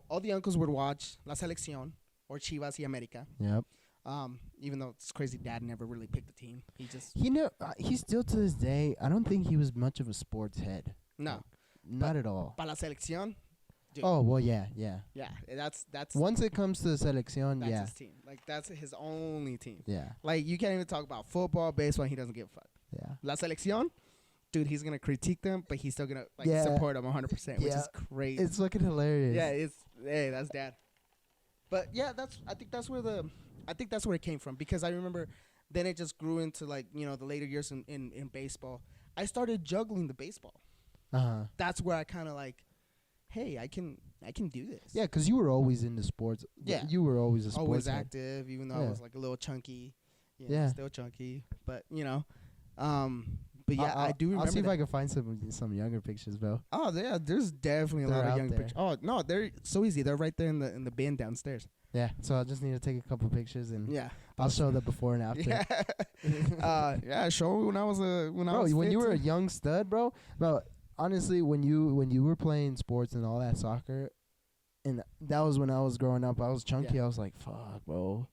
All the uncles would watch La Selección or Chivas y América. Yep. Even though it's crazy, Dad never really picked the team. He still to this day, I don't think he was much of a sports head. No. Not at all. Para La Selección. Dude. Oh, well, yeah. Yeah, that's once it comes to the selección, that's his team. Like, that's his only team. Yeah. Like, you can't even talk about football, baseball, he doesn't give a fuck. Yeah. La selección, dude, he's going to critique them, but he's still going to support them 100%, which is crazy. It's fucking hilarious. Yeah, that's Dad. But yeah, I think that's where it came from, because I remember then it just grew into like, the later years in baseball. I started juggling the baseball. That's where I kind of like, hey, I can do this. Yeah, because you were always into sports. Yeah. You were always a sports always head. active, even though I was like a little chunky. Still chunky. But, I do remember I'll see if I can find some younger pictures, bro. Oh, yeah, there's definitely a lot of young pictures. Oh, no, they're so easy. They're right there in the bin downstairs. Yeah, so I just need to take a couple pictures, and I'll show the before and after. Show when I was when you were a young stud, bro. Honestly, when you were playing sports and all that soccer, and that was when I was growing up, I was chunky. I was like, fuck, bro,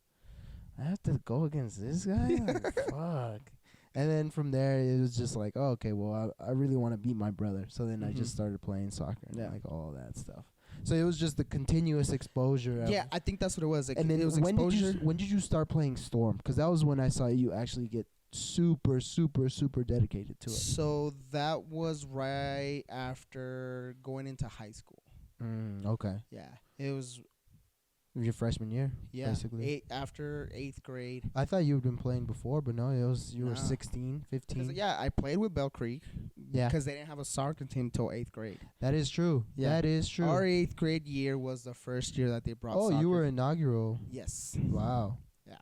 I have to go against this guy? Like, fuck. And then from there, it was just like, oh, okay, well, I really want to beat my brother. So then I just started playing soccer and like all that stuff. So it was just the continuous exposure. Yeah, I think that's what it was. And then it was when exposure. when did you start playing Storm? Because that was when I saw you actually get super, super, super dedicated to it. So that was right after going into high school. Okay. Yeah, it was Your freshman year, basically. After 8th grade. I thought you had been playing before, but no, you were 16, 15. Yeah, I played with Bell Creek. Yeah. Because they didn't have a soccer team till 8th grade. That is true. Yeah. That is true. Our 8th grade year was the first year that they brought soccer. Oh, you were inaugural. Yes. Wow. Yeah.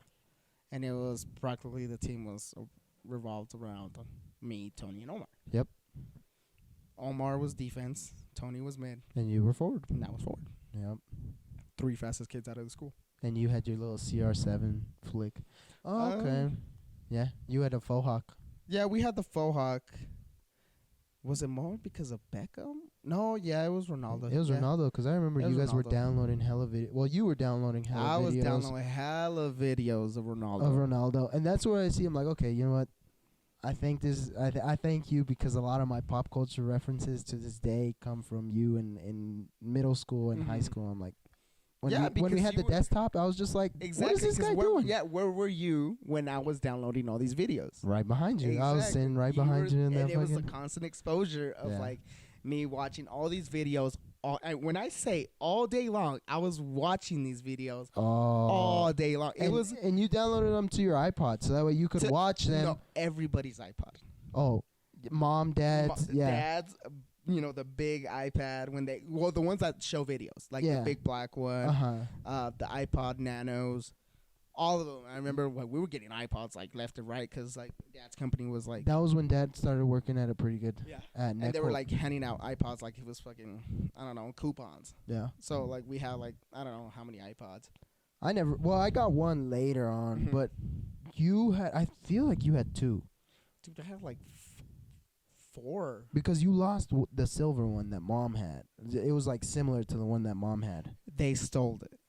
And it was practically the team was revolved around me, Tony, and Omar. Yep. Omar was defense. Tony was mid. And you were forward. And I was forward. Yep. 3 fastest kids out of the school. And you had your little CR7 flick. Oh, okay. Yeah, you had a faux hawk. Yeah, we had the faux hawk. Was it more because of Beckham? No, yeah, it was Ronaldo. It was Ronaldo because I remember you guys were downloading hella video. Well, you were downloading hella videos. I was downloading hella videos of Ronaldo. And that's where I see him like, okay, you know what? I think I thank you because a lot of my pop culture references to this day come from you in middle school and high school. I'm like, when we had the desktop, I was just like, what is this guy doing? Yeah, where were you when I was downloading all these videos? Right behind you. Exactly. I was sitting right behind you. And it was a constant exposure of like me watching all these videos. When I say all day long, I was watching these videos all day long. And you downloaded them to your iPod, so that way you could watch them. No, everybody's iPod. Oh, mom, dad's, dad's. You know, the big iPad the ones that show videos, like the big black one, the iPod Nanos, all of them. I remember when we were getting iPods like left and right because like Dad's company was like. That was when Dad started working at a pretty good. Yeah. And they were like handing out iPods like it was fucking, I don't know, coupons. Yeah. So like we had like, I don't know how many iPods. I got one later on, but I feel like you had 2. Dude, I had like 4. Because you lost the silver one that Mom had. It was like similar to the one that Mom had. They stole it.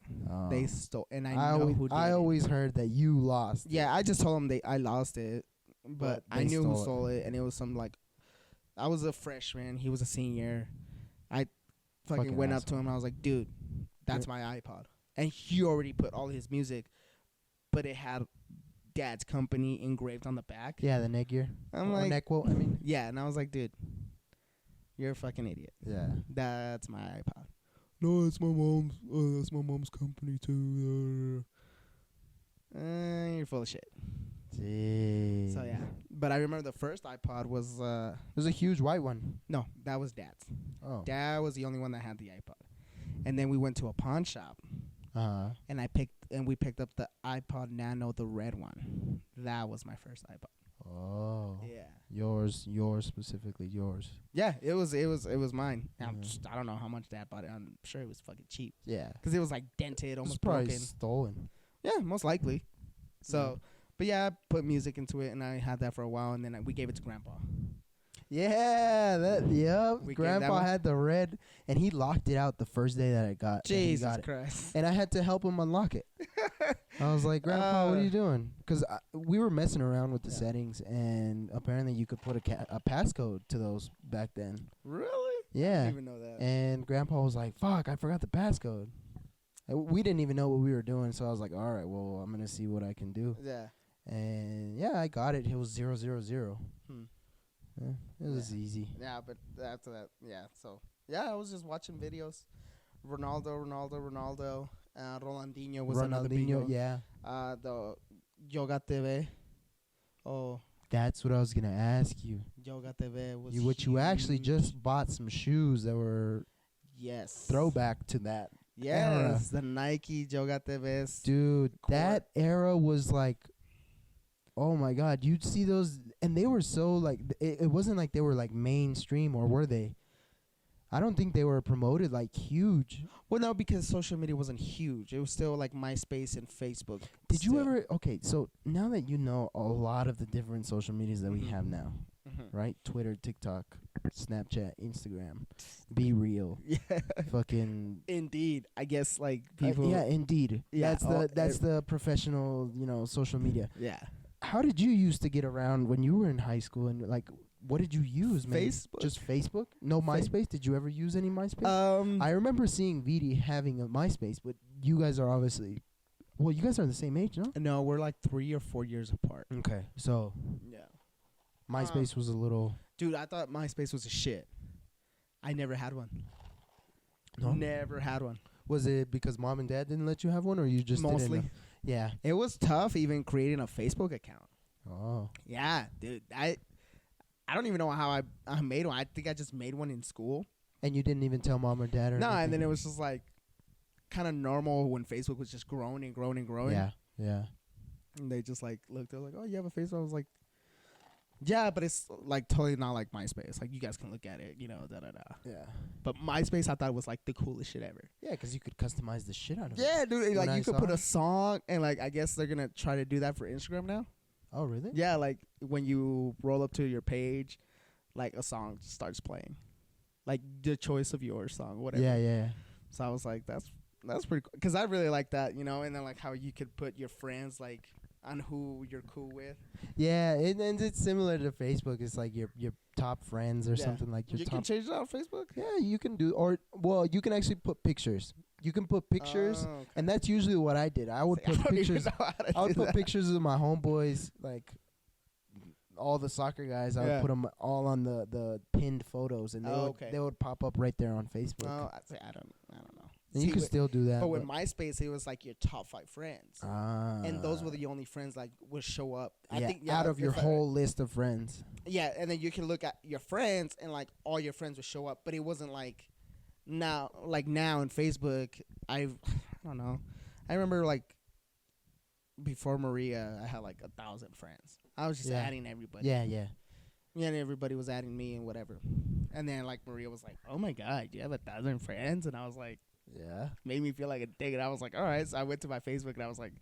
They stole, and I know who did I always heard that you lost. Yeah, I just told them I lost it, but I knew who stole it, and it was some like, I was a freshman, he was a senior. I fucking went up to him, and I was like, dude, that's my iPod, and he already put all his music, but it had Dad's company engraved on the back. Yeah, the neck gear. I'm like, neck quote. I mean, yeah, and I was like, dude, you're a fucking idiot. Yeah, that's my iPod. No, it's my mom's. That's my mom's company too. You're full of shit. Jeez. So yeah, but I remember the first iPod was. It was a huge white one. No, that was Dad's. Oh. Dad was the only one that had the iPod, and then we went to a pawn shop. And we picked up the iPod Nano, the red one. That was my first iPod. Oh. Yeah. Yours specifically, yours. Yeah, it was mine. I don't know how much Dad bought it. I'm sure it was fucking cheap. Yeah. Because it was like dented, almost probably broken. Stolen. Yeah, most likely. So, but yeah, I put music into it, and I had that for a while, and then we gave it to Grandpa. Yeah, Grandpa had the red, and he locked it out the first day that I got. Jesus Christ! And I had to help him unlock it. I was like, Grandpa, what are you doing? Because we were messing around with the settings, and apparently you could put a passcode to those back then. Really? Yeah. I didn't even know that. And Grandpa was like, "Fuck, I forgot the passcode." We didn't even know what we were doing, so I was like, "All right, well, I'm gonna see what I can do." Yeah. And yeah, I got it. It was 000. Yeah, it was easy. Yeah, but after that, yeah. So yeah, I was just watching videos. Ronaldo. Ronaldinho was another big one. Yeah. The Yoga TV. Oh. That's what I was gonna ask you. Yoga TV was. You actually just bought some shoes that were. Yes. Throwback to that. Yes, era. The Nike Yoga TVs. Dude, that era was like. Oh my God, you'd see those, and they were so like, it wasn't like they were like mainstream, or were they? I don't think they were promoted like huge. Well, no, because social media wasn't huge. It was still like MySpace and Facebook. Did you ever, okay, so now that you know a lot of the different social medias that we have now, right? Twitter, TikTok, Snapchat, Instagram, Be Real. Yeah. Fucking. Indeed. I guess like people. Yeah, Indeed. Yeah. That's the professional, social media. Yeah. how did you used to get around when you were in high school? And like, what did you use, man? Facebook. Just Facebook? No MySpace? Did you ever use any MySpace? I remember seeing VD having a MySpace, but you guys are obviously, well, you guys are the same age, no? No, we're like 3 or 4 years apart. Okay, so Yeah. MySpace was a little. Dude, I thought MySpace was a shit. I never had one. No? Never had one. Was it because mom and dad didn't let you have one, or you just Mostly. didn't? Yeah. It was tough even creating a Facebook account. Oh. Yeah, dude. I don't even know how I made one. I think I just made one in school. And you didn't even tell mom or dad or No, anything? and then it was just like kind of normal when Facebook was just growing and growing and growing. Yeah, yeah. And they just like looked. They're like, "Oh, you have a Facebook?" I was like, "Yeah, but it's like totally not like MySpace. Like you guys can look at it, da da da." Yeah. But MySpace, I thought was like the coolest shit ever. Yeah, because you could customize the shit out of it. Yeah, dude. When Like I you could saw put it. a song, and like I guess they're gonna try to do that for Instagram now. Oh, really? Yeah, like when you roll up to your page, like a song starts playing, like the choice of your song, whatever. Yeah, yeah. So I was like, that's pretty cool, because I really like that, and then like how you could put your friends like on who you're cool with. Yeah, and it's similar to Facebook. It's like your top friends or Yeah. something like your You top. can change it on Facebook. Yeah, you can do, or well, you can actually put pictures. You can put pictures, Oh, okay. and that's usually what I did. I would I put don't even pictures. know how to I would do put that. pictures of my homeboys, like all the soccer guys. I would Yeah. put them all on the pinned photos, and Okay. they would pop up right there on Facebook. Oh, I don't know. And you can still do that. But with MySpace, it was like your top 5 friends, and those were the only friends like would show up. I think out of your if I- whole list of friends. Yeah, and then you can look at your friends, and like all your friends would show up, but it wasn't like now in Facebook. I don't know. I remember like before Maria, I had like 1,000 friends. I was just adding everybody. Yeah, yeah. Yeah, and everybody was adding me and whatever. And then like Maria was like, "Oh my God, you have 1,000 friends?" And I was like, Yeah. made me feel like a dick. And I was like, all right. So I went to my Facebook and I was like,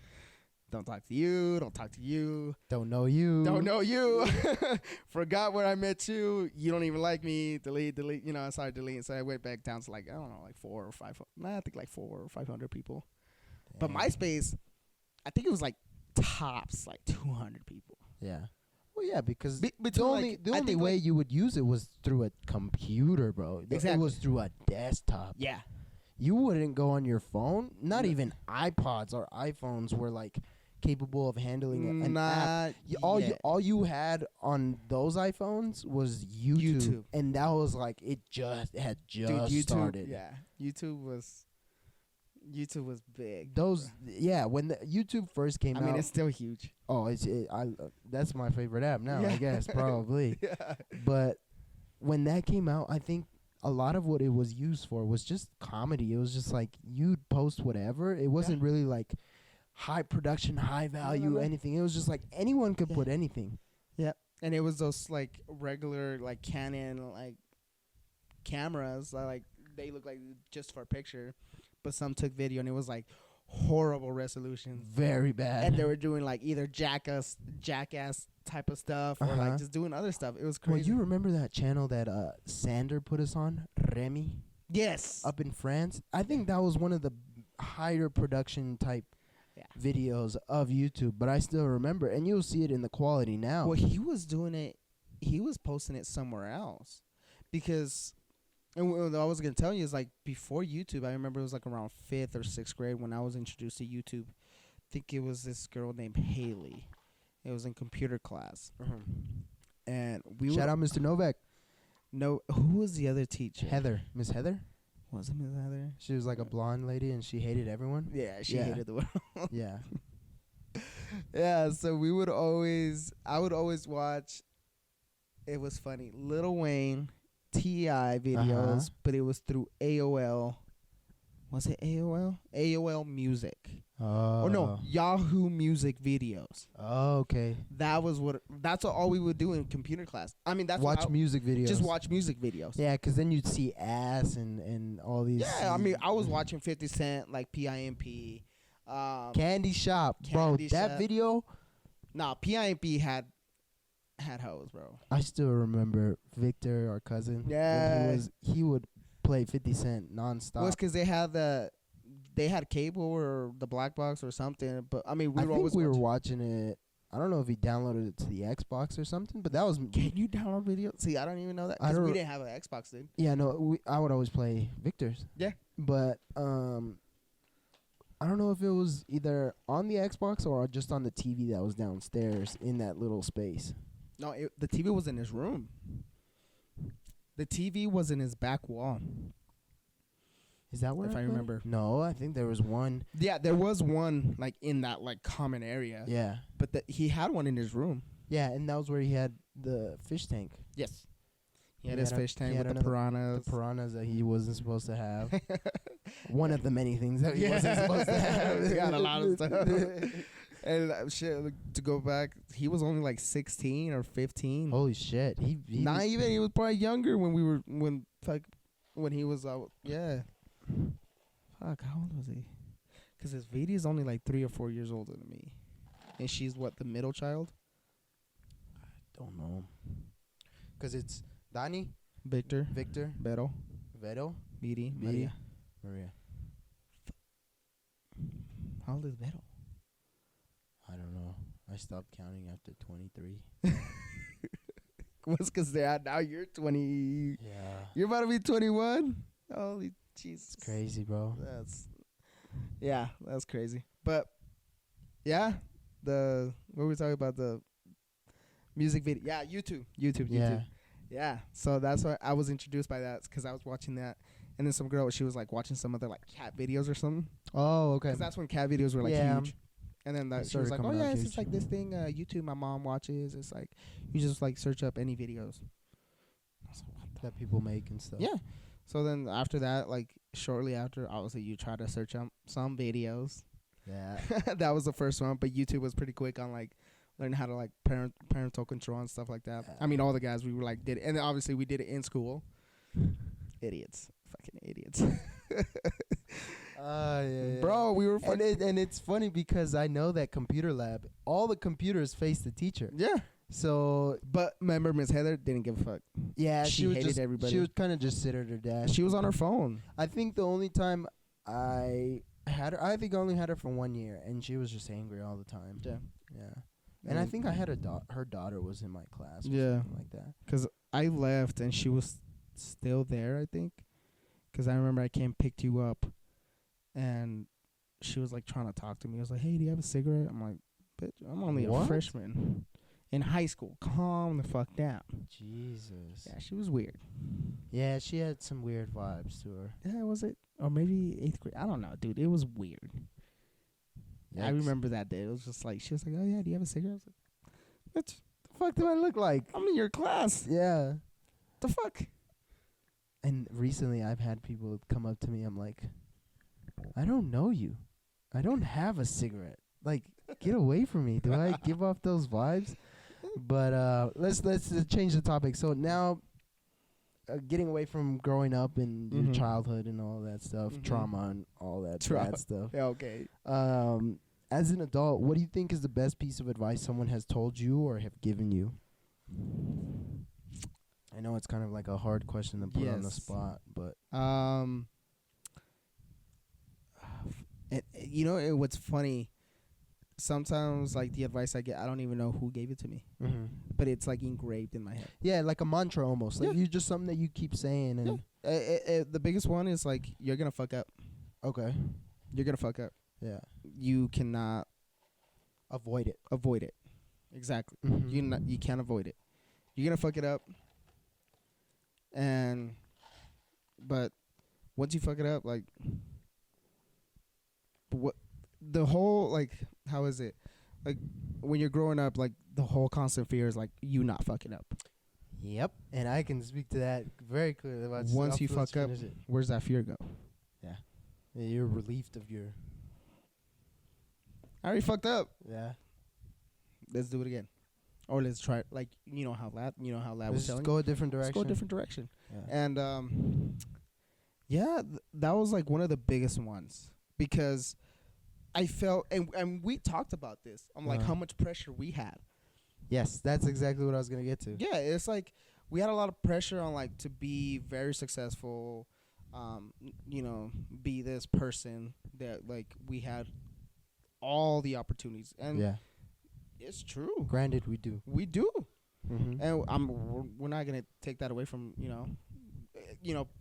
don't talk to you. Don't talk to you. Don't know you. Don't know you. Forgot where I met you. You don't even like me. Delete. I started deleting. So I went back down to like, I don't know, like 4 or 5. I think like 400 or 500 people. But MySpace, I think it was like tops like 200 people. Yeah. Well, yeah, because Be- the between, only like, the I only think, way like- you would use it was through a computer, bro. It Exactly. was through a desktop. Yeah. You wouldn't go on your phone. Not No. even iPods or iPhones were like capable of handling an app. Not yet. All you had on those iPhones was YouTube, and that was like it had just Dude, YouTube, started. Yeah. YouTube was big. Those when the YouTube first came I out. mean, it's still huge. That's my favorite app now. I Yeah. guess probably. Yeah. But when that came out, I think a lot of what it was used for was just comedy. It was just like you'd post whatever. It wasn't really like high production, high value, no. anything. It was just like anyone could Yeah. put anything. Yeah. And it was those like regular like Canon like cameras that, like they look like just for a picture, but some took video and it was like horrible resolution. Very bad. And they were doing like either jackass type of stuff or like just doing other stuff. It was crazy. Well, you remember that channel that Sander put us on, Remy, Yes. up in France? I think that was one of the higher production type videos of YouTube, but I still remember, and you'll see it in the quality now. Well, he was doing it. He was posting it somewhere else, because, and what I was gonna tell you is like before YouTube. I remember it was like around 5th or 6th grade when I was introduced to YouTube. I think it was this girl named Haley. It was in computer class, and we Shout out Mr. Novak. No, who was the other teacher? Heather. Miss Heather? Was it Miss Heather? She was like a blonde lady, and she hated everyone. Yeah, she hated the world. Yeah. Yeah, so I would always watch. It was funny, Lil Wayne, T.I. videos, but it was through AOL. Was it AOL? AOL Music. Oh. Or no, Yahoo Music videos. Oh, okay. That's all we would do in computer class. I mean, that's Watch music videos. Just watch music videos. Yeah, because then you'd see ass and all these. Yeah, I mean, I was watching 50 Cent, like PIMP. Candy Shop, bro. Candy That Shop. video, Nah, PIMP had hoes, bro. I still remember Victor, our cousin. when Yeah. he would play 50 Cent nonstop. Well, it's because they had cable or the black box or something. But I mean, I we were think always we were watching it I don't know if he downloaded it to the Xbox or something, but that was. Can you download video? See, I don't even know that because we didn't have an Xbox then. Yeah, no, I would always play Victor's. Yeah, but I don't know if it was either on the Xbox or just on the TV that was downstairs in that little space. No, the TV was in his room. The TV was in his back wall. Is that where I remember? No, I think there was one. Yeah, there was one like in that like common area. Yeah, but he had one in his room. Yeah, and that was where he had the fish tank. Yes, he had his fish tank with the piranhas. The piranhas that he wasn't supposed to have. One of the many things that he wasn't supposed to have. He got a lot of stuff. And shit, to go back, he was only like 16 or 15. Holy shit! He not even. He was probably younger when he was yeah. Fuck, how old was he? Because his Vidi is only like 3 or 4 years older than me, and she's what, the middle child? I don't know. Because it's Dani, Victor, Vero, Vidi, Maria. How old is Vero? I don't know. I stopped counting after 23. What's because now you're 20. Yeah. You're about to be 21? Holy Jesus. It's crazy, bro. That's crazy. But, yeah, what were we talking about? The music video. Yeah, YouTube. Yeah. So that's why I was introduced by that, because I was watching that. And then some girl, she was like watching some other like cat videos or something. Oh, okay. Because that's when cat videos were like huge. And then she was like, "Oh yeah, it's just like this thing YouTube my mom watches. It's like you just like search up any videos that people make and stuff." Yeah. So then after that, like shortly after, obviously you try to search up some videos. Yeah. That was the first one, but YouTube was pretty quick on like learning how to like parental control and stuff like that. I mean, all the guys we were like did it, and then obviously we did it in school. Idiots, fucking idiots. Yeah. Bro, we were and it's funny because I know that computer lab, all the computers face the teacher. Yeah. So, but remember, Miss Heather didn't give a fuck. Yeah, she hated everybody. She would kind of just sit at her desk. She was on her phone. I think the only time I had her, I think I only had her for 1 year, and she was just angry all the time. Yeah. And I think I had her daughter was in my class. Or something like that. Because I left and she was still there, I think. Because I remember I came picked you up, and she was like trying to talk to me. I was like, "Hey, do you have a cigarette?" I'm like, "Bitch, I'm only a freshman in high school. Calm the fuck down." Jesus. Yeah, she was weird. Yeah, she had some weird vibes to her. Yeah, was it? Or maybe 8th grade. I don't know, dude. It was weird. Yikes. I remember that day. It was just like, she was like, "Oh yeah, do you have a cigarette?" I was like, "What the fuck do I look like? I'm in your class." Yeah. The fuck? And recently I've had people come up to me. I'm like, "I don't know you. I don't have a cigarette. Like, get away from me. Do I give off those vibes?" But let's change the topic. So now, getting away from growing up and your childhood and all that stuff, trauma and all that bad stuff. Yeah, okay. As an adult, what do you think is the best piece of advice someone has told you or have given you? I know it's kind of like a hard question to put on the spot, but what's funny, sometimes like the advice I get, I don't even know who gave it to me, but it's like engraved in my head. Yeah, like a mantra almost. Like you just something that you keep saying. And the biggest one is like, you're gonna fuck up. Okay, you're gonna fuck up. Yeah, you cannot avoid it. Exactly. You can't avoid it. You're gonna fuck it up. But once you fuck it up, like, what the whole, like, how is it? Like, when you're growing up, like, the whole constant fear is, like, you not fucking up. Yep. And I can speak to that very clearly. Once you fuck up, where's that fear go? Yeah. You're relieved of your... I already fucked up. Yeah. Let's do it again. Or let's try, like, you know how Lad was telling you. Let's go a different direction. Let's go a different direction. Yeah. And, that was, like, one of the biggest ones. Because I felt, and we talked about this, on, like, how much pressure we had. Yes, that's exactly what I was going to get to. Yeah, it's like, we had a lot of pressure on, like, to be very successful, be this person that, like, we had all the opportunities. And It's true. Granted, we do. We do. Mm-hmm. And we're not gonna take that away from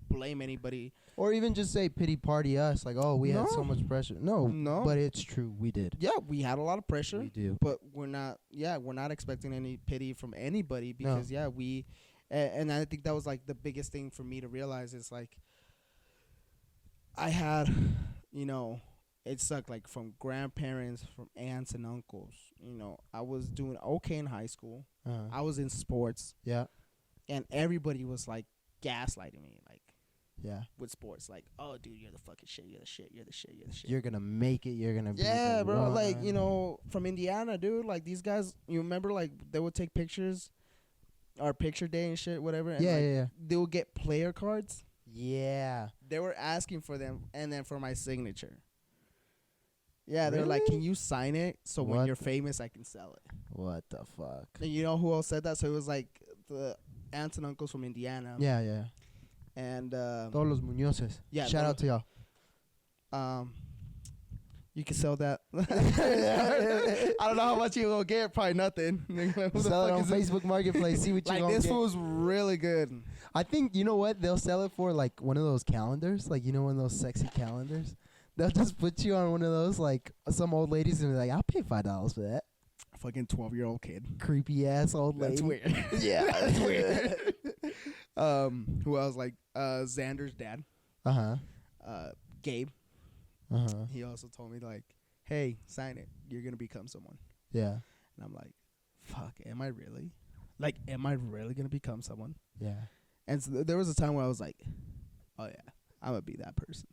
blame anybody Or even just say pity party us, like, oh, we had so much pressure. No, but it's true, we did. Yeah, we had a lot of pressure. We do, but we're not expecting any pity from anybody because and I think that was like the biggest thing for me to realize is like I had it sucked, like from grandparents, from aunts and uncles. I was doing okay in high school. I was in sports. Yeah. And everybody was like gaslighting me, like, yeah, with sports, like, oh, dude, you're the fucking shit, you're the shit, you're the shit, you're the shit. You're gonna make it. You're gonna be bro. one. Like, from Indiana, dude. Like these guys, you remember, like they would take pictures, our picture day and shit, whatever. And Yeah. They would get player cards. Yeah. They were asking for them, and then for my signature. Yeah, they were Really? like, can you sign it so when you're famous, I can sell it? What the fuck? And you know who else said that? So it was like the aunts and uncles from Indiana. Yeah. And Todos los Muñozes. yeah, Shout out to y'all. You can sell that. I don't know how much you will get. Probably nothing. Sell it on Facebook Marketplace. See what you like gonna this get. fool's really good. I think you know what they'll sell it for, like one of those calendars, like one of those sexy calendars. They'll just put you on one of those, like some old ladies, and be like, "I'll pay $5 for that." Fucking 12-year-old kid. Creepy ass old lady. That's weird. Yeah, that's weird. Who else? Like Xander's dad. Gabe. He also told me like, "Hey, sign it. You're gonna become someone." Yeah. And I'm like, "Fuck, am I really? Like, am I really gonna become someone?" Yeah. And so there was a time where I was like, "Oh yeah, I'm gonna be that person."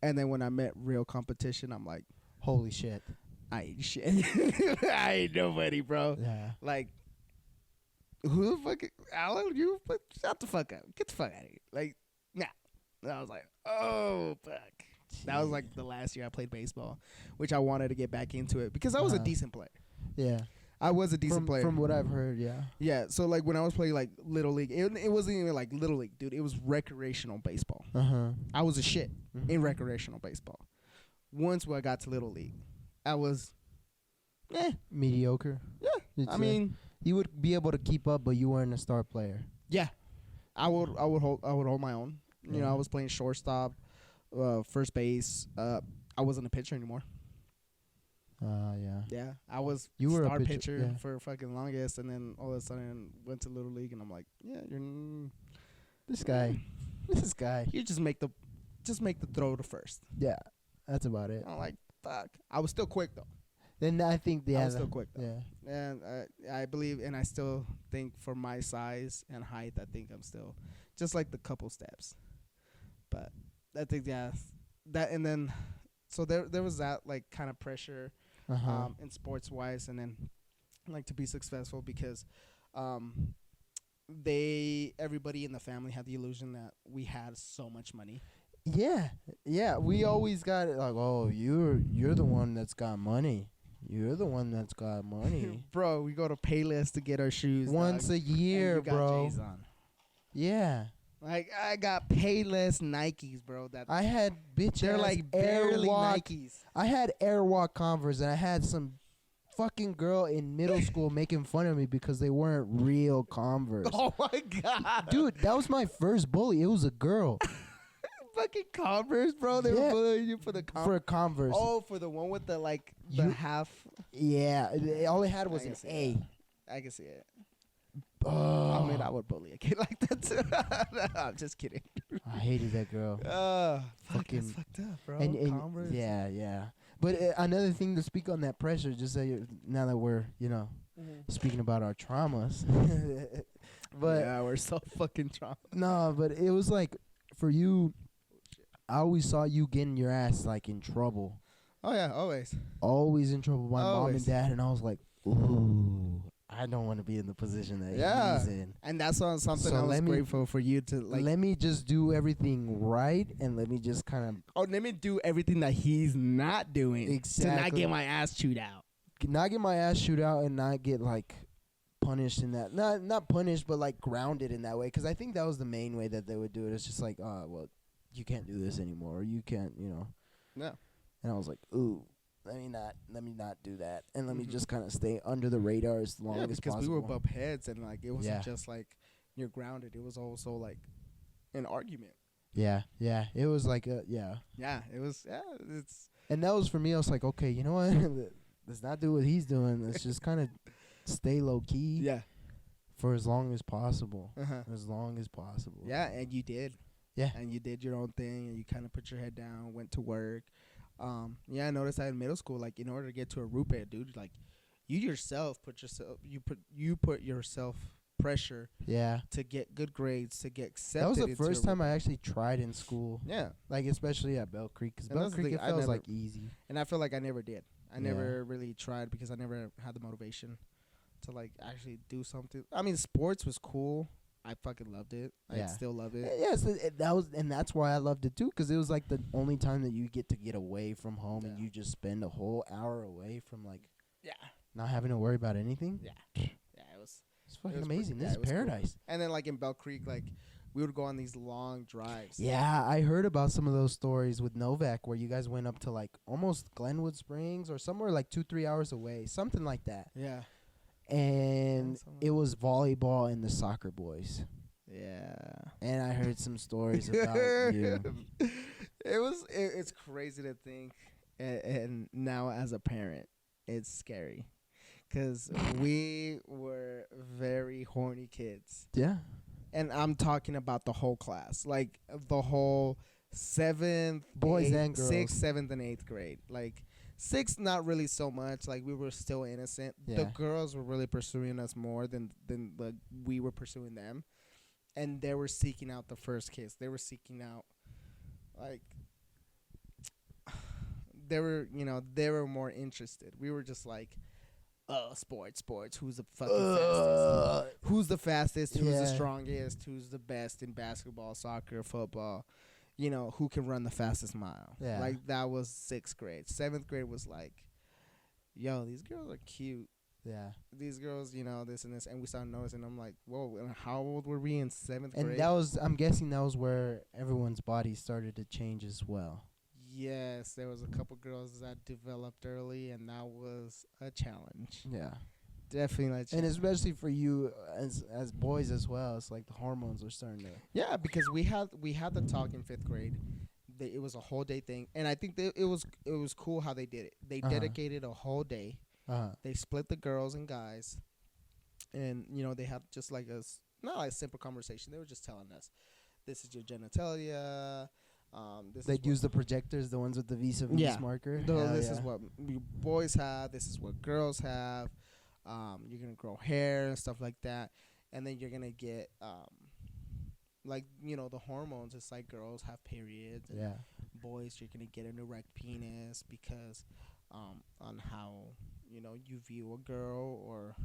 And then when I met real competition, I'm like, "Holy shit, I ain't shit. I ain't nobody, bro." Yeah. Like, who the fuck, Alan? You shut the fuck up. Get the fuck out of here. Like, nah. And I was like, oh fuck. Jeez. That was like the last year I played baseball, which I wanted to get back into it because I was a decent player. Yeah. I was a decent player. From what I've heard, yeah. Yeah, so like when I was playing like Little League, it wasn't even like Little League, dude. It was recreational baseball. I was a shit in recreational baseball. Once when I got to Little League, I was mediocre. Yeah. I mean, you would be able to keep up, but you weren't a star player. Yeah. I would hold my own. I was playing shortstop, first base. I wasn't a pitcher anymore. Yeah. Yeah, I was you were star a pitcher for fucking longest, and then all of a sudden went to Little League, and I'm like, yeah, you're this guy. You just make the throw to first. Yeah, that's about it. I'm like, fuck. I was still quick though. Then I think I was still quick though. Yeah, and I believe, and I still think for my size and height, I think I'm still just like the couple steps. But I think that, and then so there was that like kind of pressure. In sports wise, and then like to be successful because everybody in the family had the illusion that we had so much money. Yeah, we always got it like, oh, you're the one that's got money. You're the one that's got money. Bro, we go to Payless to get our shoes once a year, bro. J's on. Yeah. Like, I got Payless Nikes, bro. That I had they're like barely Nikes. I had Airwalk Converse, and I had some fucking girl in middle school making fun of me because they weren't real Converse. Oh my god, dude, that was my first bully. It was a girl. Fucking Converse, bro. They were bullying you for the Converse. Oh, for the one with the like the half. Yeah, all it had was an A. I can see it. I mean, I would bully a kid like that too. No, I'm just kidding. I hated that girl. Fucking that's fucked up, bro. And Converse. Yeah. But another thing to speak on that pressure, just so now that we're speaking about our traumas. But yeah, we're so fucking trauma. No, but it was like for you. I always saw you getting your ass like in trouble. Oh yeah, always. Always in trouble. My mom and dad, and I was like, ooh. I don't want to be in the position that he's in. And that's something I was grateful for you to like. Let me just do everything right, and let me just kind of. Oh, let me do everything that he's not doing. Exactly. To not get my ass chewed out. Not get my ass chewed out and not get like punished in that. Not punished, but like grounded in that way. Because I think that was the main way that they would do it. It's just like, well, you can't do this anymore. Or you can't, No. And I was like, ooh. let me not do that, and let me just kind of stay under the radar as long as because possible. we were bump heads, and like it wasn't just like you're grounded. It was also like an argument. Yeah, it was like it was. Yeah, it's. And that was for me. I was like, okay, you know what? Let's not do what he's doing. Let's just kind of stay low key. Yeah. For as long as possible. Uh-huh. As long as possible. Yeah, and you did. Yeah. And you did your own thing, and you kind of put your head down, went to work. Yeah, I noticed that in middle school, like, in order to get to a root beer, dude, like, you put yourself pressure. Yeah. To get good grades, to get accepted. That was the first time I actually tried in school. Yeah. Like, especially at Bell Creek, because Bell Creek, it feels like easy. And I feel like I never did. I never really tried because I never had the motivation to, like, actually do something. I mean, sports was cool. I fucking loved it. I still love it. Yes, that's why I loved it too, because it was like the only time that you get to get away from home and you just spend a whole hour away from like not having to worry about anything. Yeah, it's fucking amazing. This is paradise. Cool. And then like in Bell Creek, like we would go on these long drives. Yeah, I heard about some of those stories with Novak where you guys went up to like almost Glenwood Springs or somewhere like 2-3 hours away, something like that. Yeah. And it was volleyball and the soccer boys. Yeah. And I heard some stories about you. It's crazy to think. And now as a parent, it's scary. Because we were very horny kids. Yeah. And I'm talking about the whole class. Like the whole 7th, boys and girls. 6th, 7th, and 8th grade. Like 6th, not really so much. Like we were still innocent. Yeah. The girls were really pursuing us more than we were pursuing them, and they were seeking out the first kiss. They were seeking out, like, they were more interested. We were just like, oh, sports. Who's the fucking fastest? Who's the fastest? Who's the strongest? Who's the best in basketball, soccer, football? You know, who can run the fastest mile? Yeah. Like, that was 6th grade. 7th grade was like, yo, these girls are cute. Yeah. These girls, this and this. And we started noticing. I'm like, whoa, and how old were we in 7th grade? And I'm guessing that was where everyone's body started to change as well. Yes, there was a couple girls that developed early, and that was a challenge. Yeah. Definitely. And especially for you as boys as well, it's like the hormones are starting to. Yeah, because we had the talk in 5th grade. It was a whole day thing, and I think it was cool how they did it. They dedicated a whole day. They split the girls and guys, and they had just like not like a simple conversation. They were just telling us, this is your genitalia. They'd use the projectors, the ones with the vis-a-vis marker. This is what boys have. This is what girls have. You're gonna grow hair and stuff like that, and then you're gonna get the hormones. It's like girls have periods, and boys, you're gonna get an erect penis because on how you view a girl or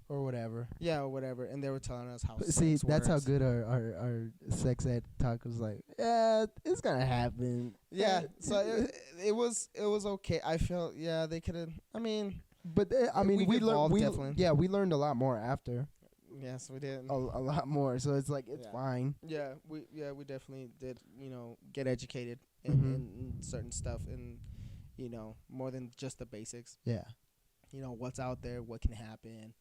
or whatever. Yeah, or whatever. And they were telling us how. See, that's works. how good our sex ed talk was. Like, yeah, it's gonna happen. Yeah, so it was okay. I felt they could have. I mean. But we learned. We learned a lot more after. Yes, we did. A lot more. So it's like it's fine. Yeah, we definitely did. Get educated in certain stuff, and more than just the basics. Yeah. What's out there, what can happen,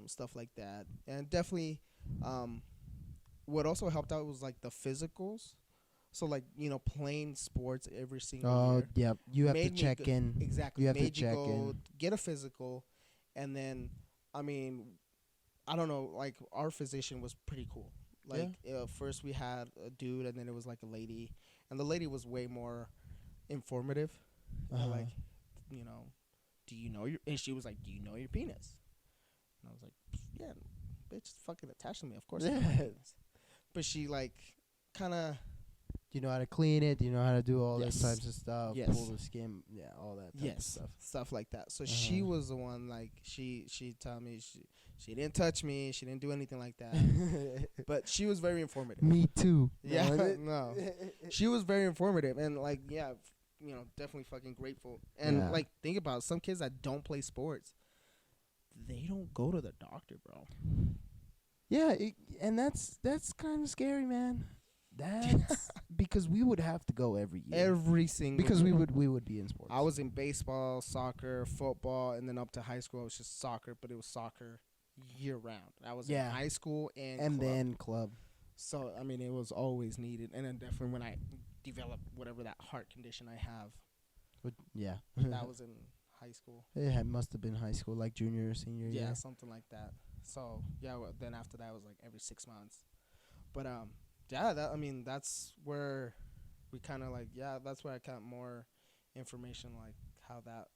stuff like that, and definitely, what also helped out was like the physicals. So, like, playing sports every single year. Oh, yeah. You have to check in. Exactly. You have to check in. Get a physical. And then, I mean, I don't know. Like, our physician was pretty cool. Like, first we had a dude, and then it was, like, a lady. And the lady was way more informative. Like, do you know your... And she was like, do you know your penis? And I was like, yeah, bitch, fucking attached to me. Of course I know my penis. But she, like, kind of... Do you know how to clean it? Do you know how to do all those types of stuff? Yes. Pull the skin, all that type of stuff. Stuff like that. So she was the one, like, she told me she didn't touch me. She didn't do anything like that. But she was very informative. Me too. Yeah, no. She was very informative. And, like, definitely fucking grateful. And, like, think about it. Some kids that don't play sports, they don't go to the doctor, bro. Yeah, and that's kind of scary, man. That's because we would have to go every year. Every single because year. we would be in sports. I was in baseball, soccer, football, and then up to high school it was just soccer, but it was soccer year round. I was in high school and club. then club. So I mean it was always needed, and then definitely when I developed whatever that heart condition I have, that was in high school. It must have been high school, like junior or senior year. Yeah, something like that. So then after that was like every 6 months. But that's where we kind of like that's where I got more information like how that.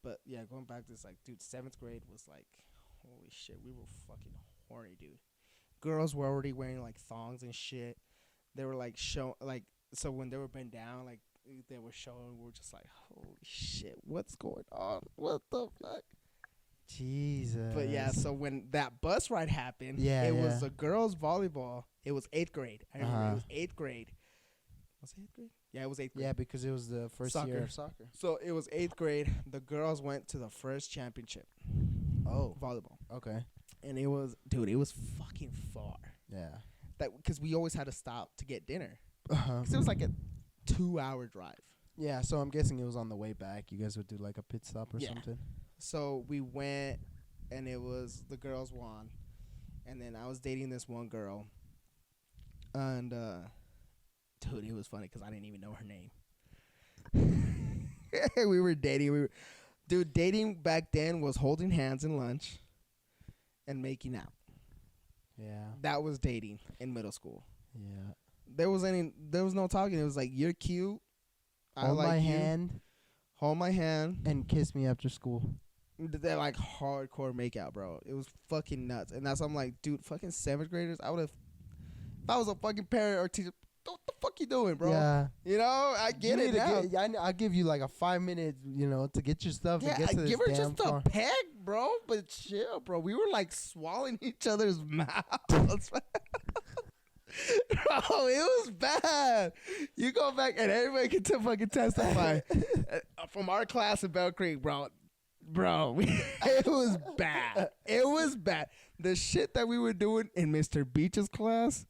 But yeah, going back to this, like, dude, 7th grade was like, holy shit, we were fucking horny, dude. Girls were already wearing like thongs and shit. They were like so when they were bent down, like they were showing. We were just like, holy shit, what's going on? What the fuck? Jesus. But yeah, so when that bus ride happened, it was a girls' volleyball. It was 8th grade. I remember it was 8th grade. Was it 8th grade? Yeah, it was 8th grade. Yeah, because it was the first year of soccer. So it was 8th grade. The girls went to the first championship. Oh. Volleyball. Okay. And it was fucking far. Yeah. Because we always had to stop to get dinner. Uh-huh. 'Cause it was like a 2-hour drive. Yeah, so I'm guessing it was on the way back. You guys would do like a pit stop or something. So we went, and it was the girls won. And then I was dating this one girl. And, dude, it was funny because I didn't even know her name. We were dating. Dating back then was holding hands in lunch and making out. Yeah. That was dating in middle school. Yeah. There was no talking. It was like, you're cute. Hold my hand. Hold my hand. And kiss me after school. They're like hardcore makeout, bro. It was fucking nuts. And that's I'm like, dude, fucking 7th graders. I would have, if I was a fucking parent or teacher, what the fuck you doing, bro? Yeah. You know, I get it now. I'll give you like a 5 minutes, to get your stuff. Yeah, and get to this give her damn just car. a peg, bro. But chill, bro. We were like swallowing each other's mouths. Bro, it was bad. You go back and everybody can fucking testify. From our class in Bell Creek, bro. It was bad. It was bad. The shit that we were doing in Mr. Beach's class.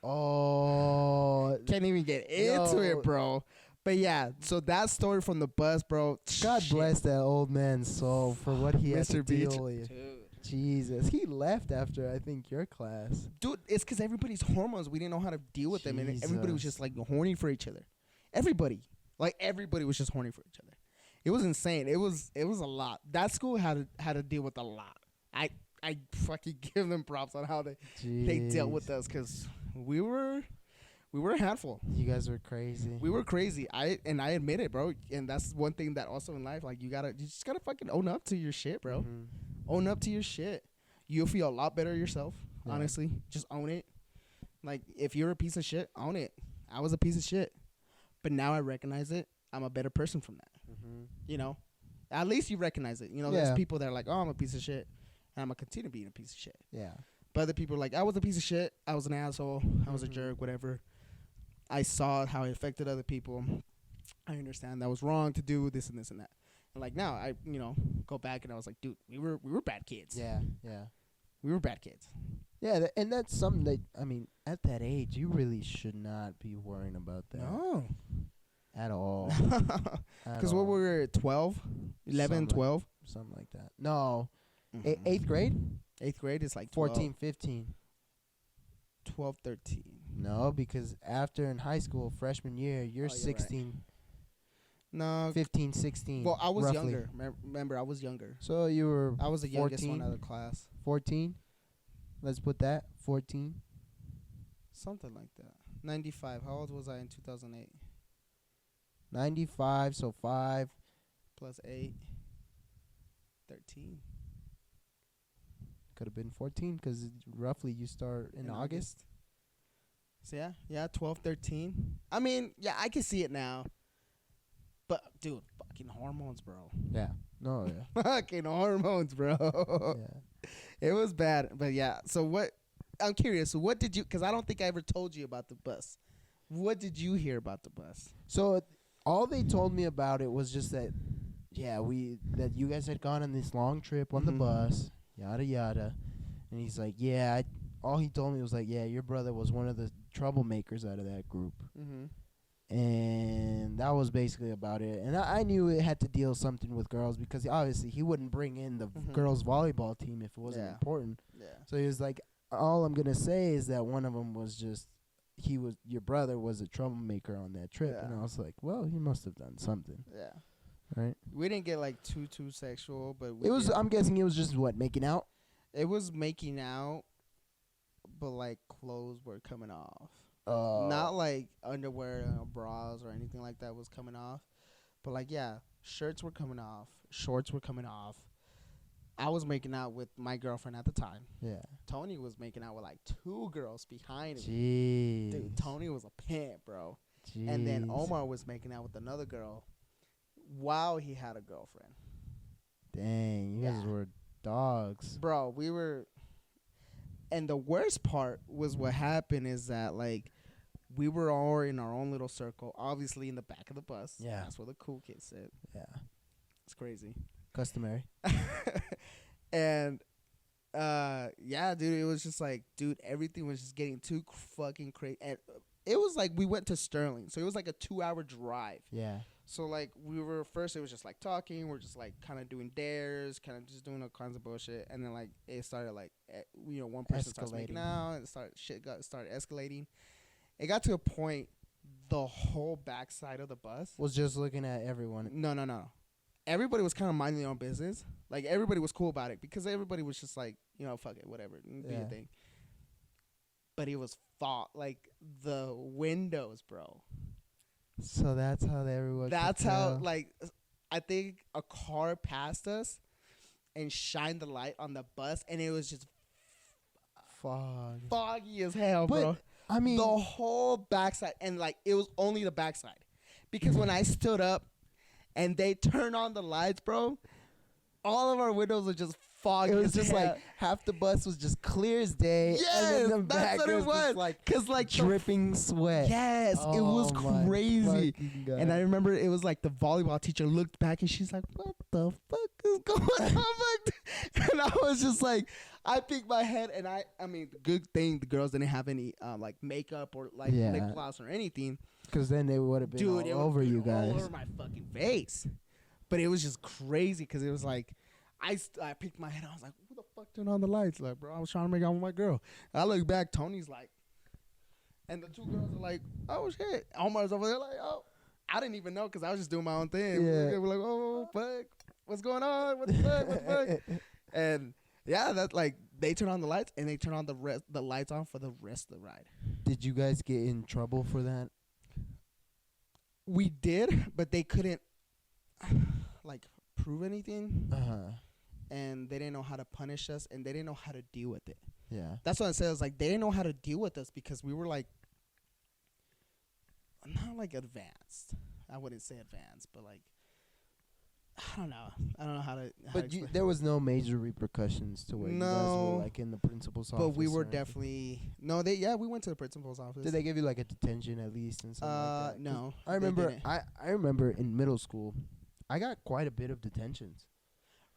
Oh. Can't even get into it, bro. But yeah, so that story from the bus, bro. God bless that old man's soul for what he had to Mr. Beach. deal with. Dude. Jesus. He left after, I think, your class. Dude, it's because everybody's hormones. We didn't know how to deal with them. And everybody was just like horny for each other. Everybody. Like everybody was just horny for each other. It was insane. It was a lot. That school had to deal with a lot. I fucking give them props on how they dealt with us because we were a handful. You guys were crazy. We were crazy. I admit it, bro. And that's one thing that also in life, like you just gotta fucking own up to your shit, bro. Mm-hmm. Own up to your shit. You'll feel a lot better yourself. Yeah. Honestly, just own it. Like if you're a piece of shit, own it. I was a piece of shit, but now I recognize it. I'm a better person from that. Mm-hmm. At least you recognize it. There's people that are like, oh, I'm a piece of shit, and I'm gonna continue being a piece of shit. Yeah. But other people are like, I was a piece of shit. I was an asshole. I was a jerk. Whatever. I saw how it affected other people. I understand that was wrong to do this and this and that. And like now, I go back and I was like, dude, we were bad kids. Yeah. We were bad kids. Yeah, and that's something that at that age, you really should not be worrying about that. No. At all. Because what were we 12? 11, 12? Something like that. No. Mm-hmm. 8th grade? 8th grade is like 14, 15. 12, 13. No, because after in high school, freshman year, you're 16. Right. No. 15, 16. Well, I was roughly. younger. Remember, I was younger. So you were I was the youngest one out of the class. 14? Let's put that. 14? Something like that. 95. How old was I in 2008? 95, so 5. Plus 8. 13. Could have been 14 because roughly you start in August. So yeah, 12, 13. I mean, yeah, I can see it now. But, dude, fucking hormones, bro. Yeah. No, yeah. Fucking hormones, bro. Yeah. It was bad. But, yeah, so what, I'm curious. So what did you, because I don't think I ever told you about the bus. What did you hear about the bus? So all they told me about it was just that, that you guys had gone on this long trip on the bus. Yada yada, and he's like, all he told me was like, your brother was one of the troublemakers out of that group. Mm-hmm. And that was basically about it. And I knew it had to deal something with girls because obviously he wouldn't bring in the girls volleyball team if it wasn't important. Yeah. So he was like, all I'm gonna say is that one of them was just your brother was a troublemaker on that trip. Yeah. And I was like, well, he must have done something. Yeah. Right. We didn't get like too sexual, but I'm guessing it was just making out. It was making out, but like clothes were coming off. Not like underwear or bras or anything like that was coming off. But like, yeah, shirts were coming off. Shorts were coming off. I was making out with my girlfriend at the time. Yeah. Tony was making out with like 2 girls behind me. Jeez. Dude, Tony was a pimp, bro. Jeez. And then Omar was making out with another girl while he had a girlfriend. Dang, you guys were dogs. Bro, we were... And the worst part was what happened is that, like, we were all in our own little circle, obviously in the back of the bus. Yeah. That's where the cool kids sit. Yeah. It's crazy. Customary. And, yeah, dude, it was just like, dude, everything was just getting too fucking crazy. And it was like we went to Sterling, so it was like a 2-hour drive. Yeah. So, like, we were first, it was just, like, talking. We're just, like, kind of doing dares, kind of just doing all kinds of bullshit. And then, like, it started, like, one person starts making out, and started escalating. It got to a point, the whole backside of the bus was just looking at everyone. No. Everybody was kind of minding their own business. Like, everybody was cool about it because everybody was just, like, fuck it, whatever, do your thing. But it was like, the windows, bro. So that's how everyone. That's how, like, I think a car passed us and shined the light on the bus, and it was just foggy as hell, bro. I mean, the whole backside, and like it was only the backside, because when I stood up and they turned on the lights, bro, all of our windows were just foggy. It was just like half the bus was just clear as day. Yes, and then the that's back what it was. Like, cause like dripping sweat. Yes, it was crazy. And I remember it was like the volleyball teacher looked back and she's like, "What the fuck is going on?" And I was just like, I peeked my head, and I mean, good thing the girls didn't have any like makeup or like lip gloss or anything. Because then they would have been all over you guys. All over my fucking face. But it was just crazy because it was like, I peeked my head. I was like, who the fuck turned on the lights? Like, bro, I was trying to make out with my girl. I look back, Tony's like, and the 2 girls are like, oh shit. Omar's over there like, oh. I didn't even know because I was just doing my own thing. Yeah. We're like, oh, fuck. What's going on? What the fuck? What the fuck? And yeah, that like they turn on the lights and they turn on the lights on for the rest of the ride. Did you guys get in trouble for that? We did, but they couldn't like prove anything. And they didn't know how to punish us, and they didn't know how to deal with it. Yeah. That's what I said. It's like they didn't know how to deal with us because we were like not like advanced. I wouldn't say advanced, but like I don't know how to. But there was no major repercussions to where you guys were like in the principal's office. But we were definitely we went to the principal's office. Did they give you like a detention at least and something like that? No. I remember. I remember in middle school, I got quite a bit of detentions.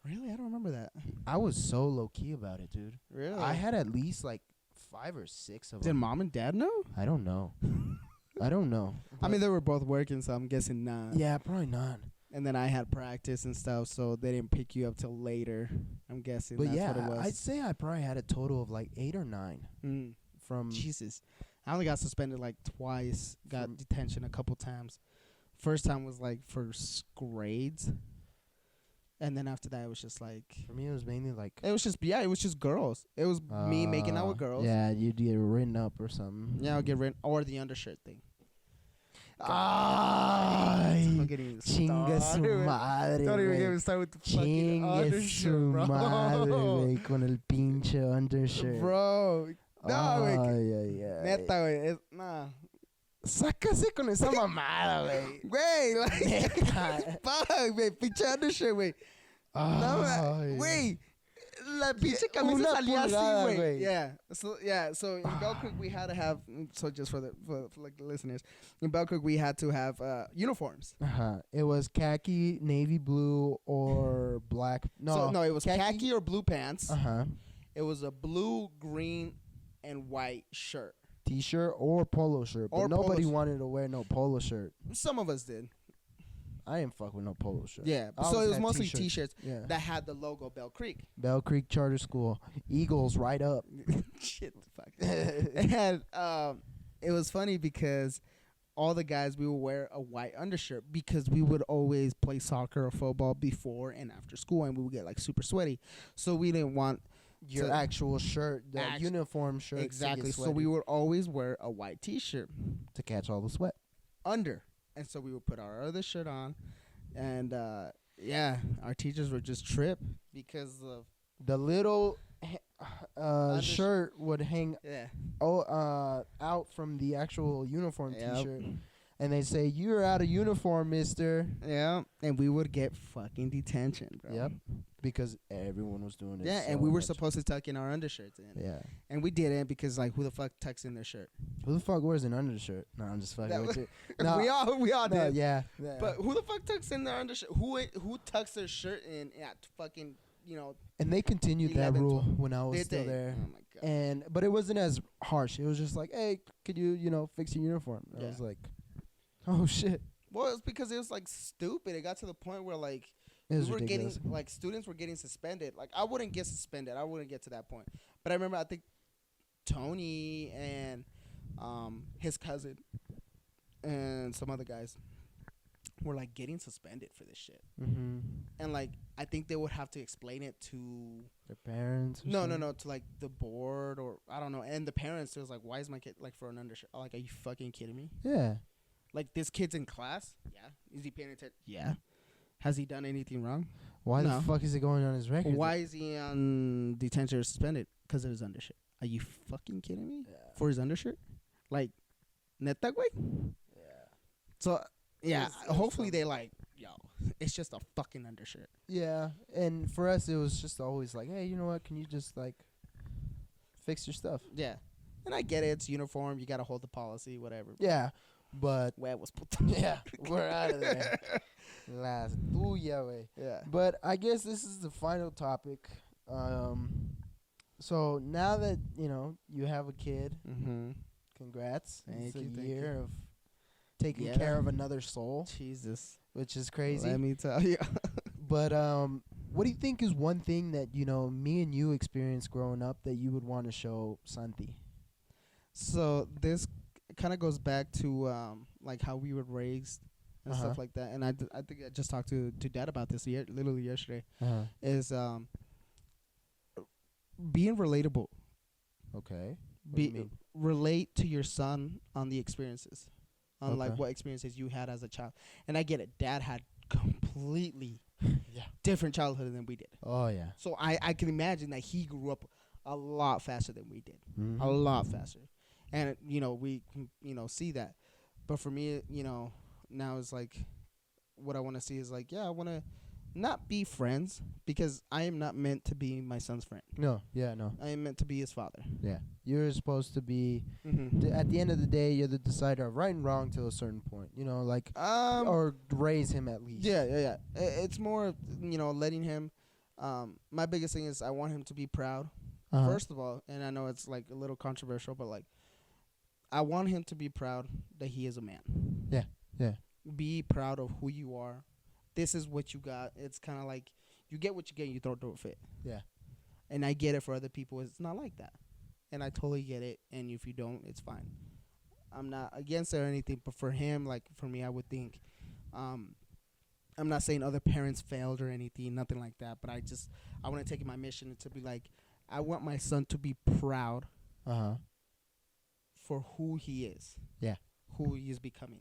Really, I don't remember that. I was so low key about it, dude. Really, I had at least like 5 or 6 of them. Did mom and dad know? I don't know. I don't know. I mean, they were both working, so I'm guessing not. Yeah, probably not. And then I had practice and stuff, so they didn't pick you up till later. I'm guessing. But that's what it was. I'd say I probably had a total of like 8 or 9 from. Jesus, I only got suspended like twice. Got detention a couple times. First time was like for grades, and then after that it was just like. For me, it was mainly like. It was just girls. It was me making out with girls. Yeah, you'd get written up or something. Yeah, I'll get written or the undershirt thing. Chinga su madre, Don't even get me started with the fucking undershirt, bro. Madre, güey, con el pinche undershirt. Bro. No, güey. Yeah. Neta, güey. Nah. Sácase con esa mamada, güey. Güey, like. Fuck, güey. Pinche undershirt, güey. No, güey. La pinche camisa salía así, güey. Yeah. So in Bell Creek we had to have. So just for like the listeners, in Bell Creek we had to have uniforms. It was khaki, navy blue, or black. No, it was khaki or blue pants. Uh-huh. It was a blue, green, and white shirt. T-shirt or polo shirt, but nobody wanted to wear no polo shirt. Some of us did. I didn't fuck with no polo shirt. Yeah, so it was mostly T-shirts that had the logo Bell Creek. Bell Creek Charter School, Eagles right up. Shit, fuck. And it was funny because all the guys, we would wear a white undershirt because we would always play soccer or football before and after school, and we would get like super sweaty. So we didn't want your actual shirt, the uniform shirt. Exactly. So we would always wear a white T-shirt to catch all the sweat under. And so we would put our other shirt on, and our teachers would just trip because of the little shirt would hang out from the actual uniform T-shirt, and they say, "You're out of uniform, mister." Yeah, and we would get fucking detention, bro. Yep, because everyone was doing it. Yeah, and we were supposed to tuck in our undershirts in. Yeah, and we didn't because like, who the fuck tucks in their shirt? Who the fuck wears an undershirt? No, I'm just fucking with you. No, we all did. Yeah. But who the fuck tucks in their undershirt? Who tucks their shirt in at fucking, And they continued that rule when I was still there. Oh my God. But it wasn't as harsh. It was just like, hey, could you fix your uniform? I was like, oh shit. Well, it's because it was like stupid. It got to the point where like we were getting students were getting suspended. Like I wouldn't get suspended. I wouldn't get to that point. But I remember I think Tony and his cousin and some other guys were like getting suspended for this shit. Mm-hmm. And like I think they would have to explain it to their parents. No, to like the board or I don't know. And the parents was like, "Why is my kid like for an undershirt?" Like, are you fucking kidding me? Yeah. Like this kid's in class. Yeah. Is he paying attention? Yeah. Has he done anything wrong? Why the fuck is it going on his record? Why is he on detention or suspended? Because of his undershirt. Are you fucking kidding me? Yeah. For his undershirt? Like, neta, güey? Yeah. So, yeah, hopefully they like, it's just a fucking undershirt. Yeah, and for us, it was just always like, hey, you know what? Can you just, like, fix your stuff? Yeah. And I get it. It's uniform. You got to hold the policy, whatever. Yeah, but... Yeah, we're out of there. Last tuya, güey. Yeah. But I guess this is the final topic. So now that, you have a kid, congrats. It's a year of taking care of another soul. Jesus. Which is crazy. Let me tell you. But what do you think is one thing that, me and you experienced growing up that you would want to show Santi? So this kind of goes back to like how we were raised and stuff like that. And I think I just talked to Dad about this literally yesterday. Is being relatable. Okay. Relate to your son on the experiences. On like what experiences you had as a child. And I get it. Dad had completely different childhood than we did. Oh, yeah. So I can imagine that he grew up a lot faster than we did. Mm-hmm. A lot faster. And, we can, see that. But for me, now it's like what I want to see is like, I want to not be friends because I am not meant to be my son's friend. No. Yeah, no. I am meant to be his father. Yeah. You're supposed to be, at the end of the day, you're the decider of right and wrong to a certain point, or raise him at least. Yeah. It's more, letting him, my biggest thing is I want him to be proud, first of all, and I know it's like a little controversial, but like, I want him to be proud that he is a man. Yeah. Be proud of who you are. This is what you got. It's kind of like you get what you get and you throw it to a fit. Yeah. And I get it for other people. It's not like that. And I totally get it. And if you don't, it's fine. I'm not against it or anything. But for him, like for me, I would think, I'm not saying other parents failed or anything, nothing like that. But I want to take my mission to be like, I want my son to be proud for who he is. Yeah. Who he is becoming.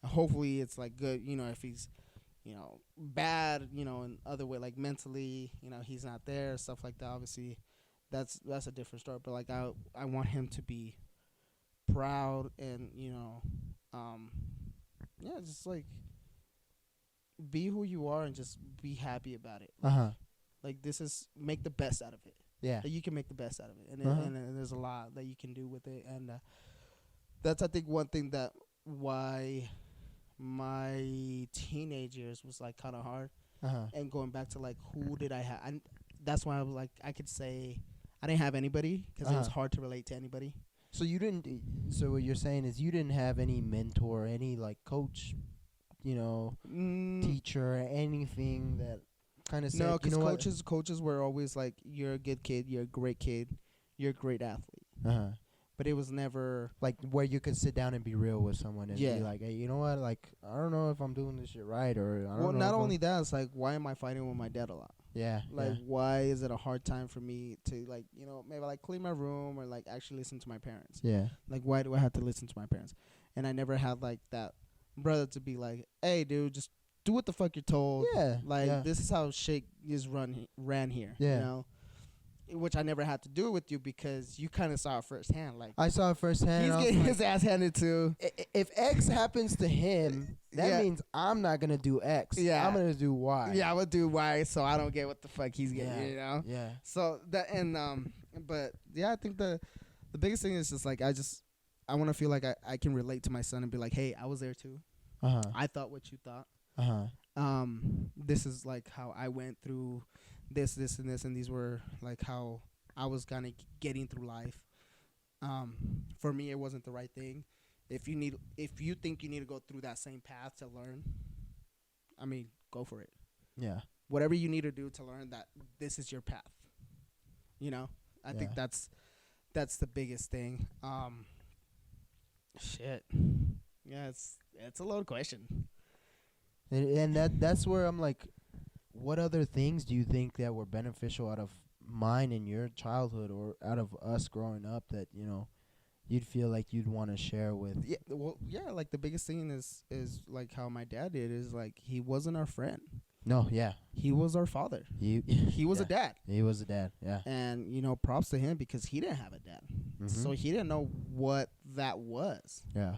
Hopefully it's like good, if he's, bad, in other way, like mentally, he's not there, stuff like that. Obviously, that's a different story. But like I want him to be proud and just like be who you are and just be happy about it. Like this is make the best out of it. Yeah, that you can make the best out of it, and there's a lot that you can do with it, and that's I think one thing that why my teenage years was like kind of hard, and going back to like who did I have, and that's why I was like I could say I didn't have anybody because it was hard to relate to anybody. So you didn't. So what you're saying is you didn't have any mentor, any like coach, teacher, anything that kind of said, no, because coaches were always like, "You're a good kid. You're a great kid. You're a great athlete." But it was never like where you could sit down and be real with someone and be like, hey, you know what? Like, I don't know if I'm doing this shit right, or I don't know. Well, not only that, it's like, why am I fighting with my dad a lot? Yeah. Like, why is it a hard time for me to, like, maybe like clean my room or like actually listen to my parents? Yeah. Like, why do I have to listen to my parents? And I never had like that brother to be like, hey, dude, just do what the fuck you're told. Yeah. Like, this is how shit is ran here. Yeah. You know? Which I never had to do with you because you kind of saw it firsthand. Like, I saw it firsthand. He's getting his ass handed to. If X happens to him, that means I'm not gonna do X. Yeah, I'm gonna do Y. Yeah, I'm gonna do Y, so I don't get what the fuck he's getting. You know. Yeah. So that but yeah, I think the biggest thing is just like I want to feel like I can relate to my son and be like, hey, I was there too. I thought what you thought. This is like how I went through this, and this, and these were like how I was kind of getting through life. For me, it wasn't the right thing. If you think you need to go through that same path to learn, I mean, go for it. Yeah. Whatever you need to do to learn that this is your path. I think that's the biggest thing. Shit. Yeah, it's a loaded question. And that's where I'm like, what other things do you think that were beneficial out of mine in your childhood or out of us growing up that, you'd feel like you'd want to share with? Yeah, well, yeah, like the biggest thing is like how my dad did is like he wasn't our friend. No, yeah. He was our father. He was a dad. He was a dad, yeah. And, props to him because he didn't have a dad. So he didn't know what that was. Yeah.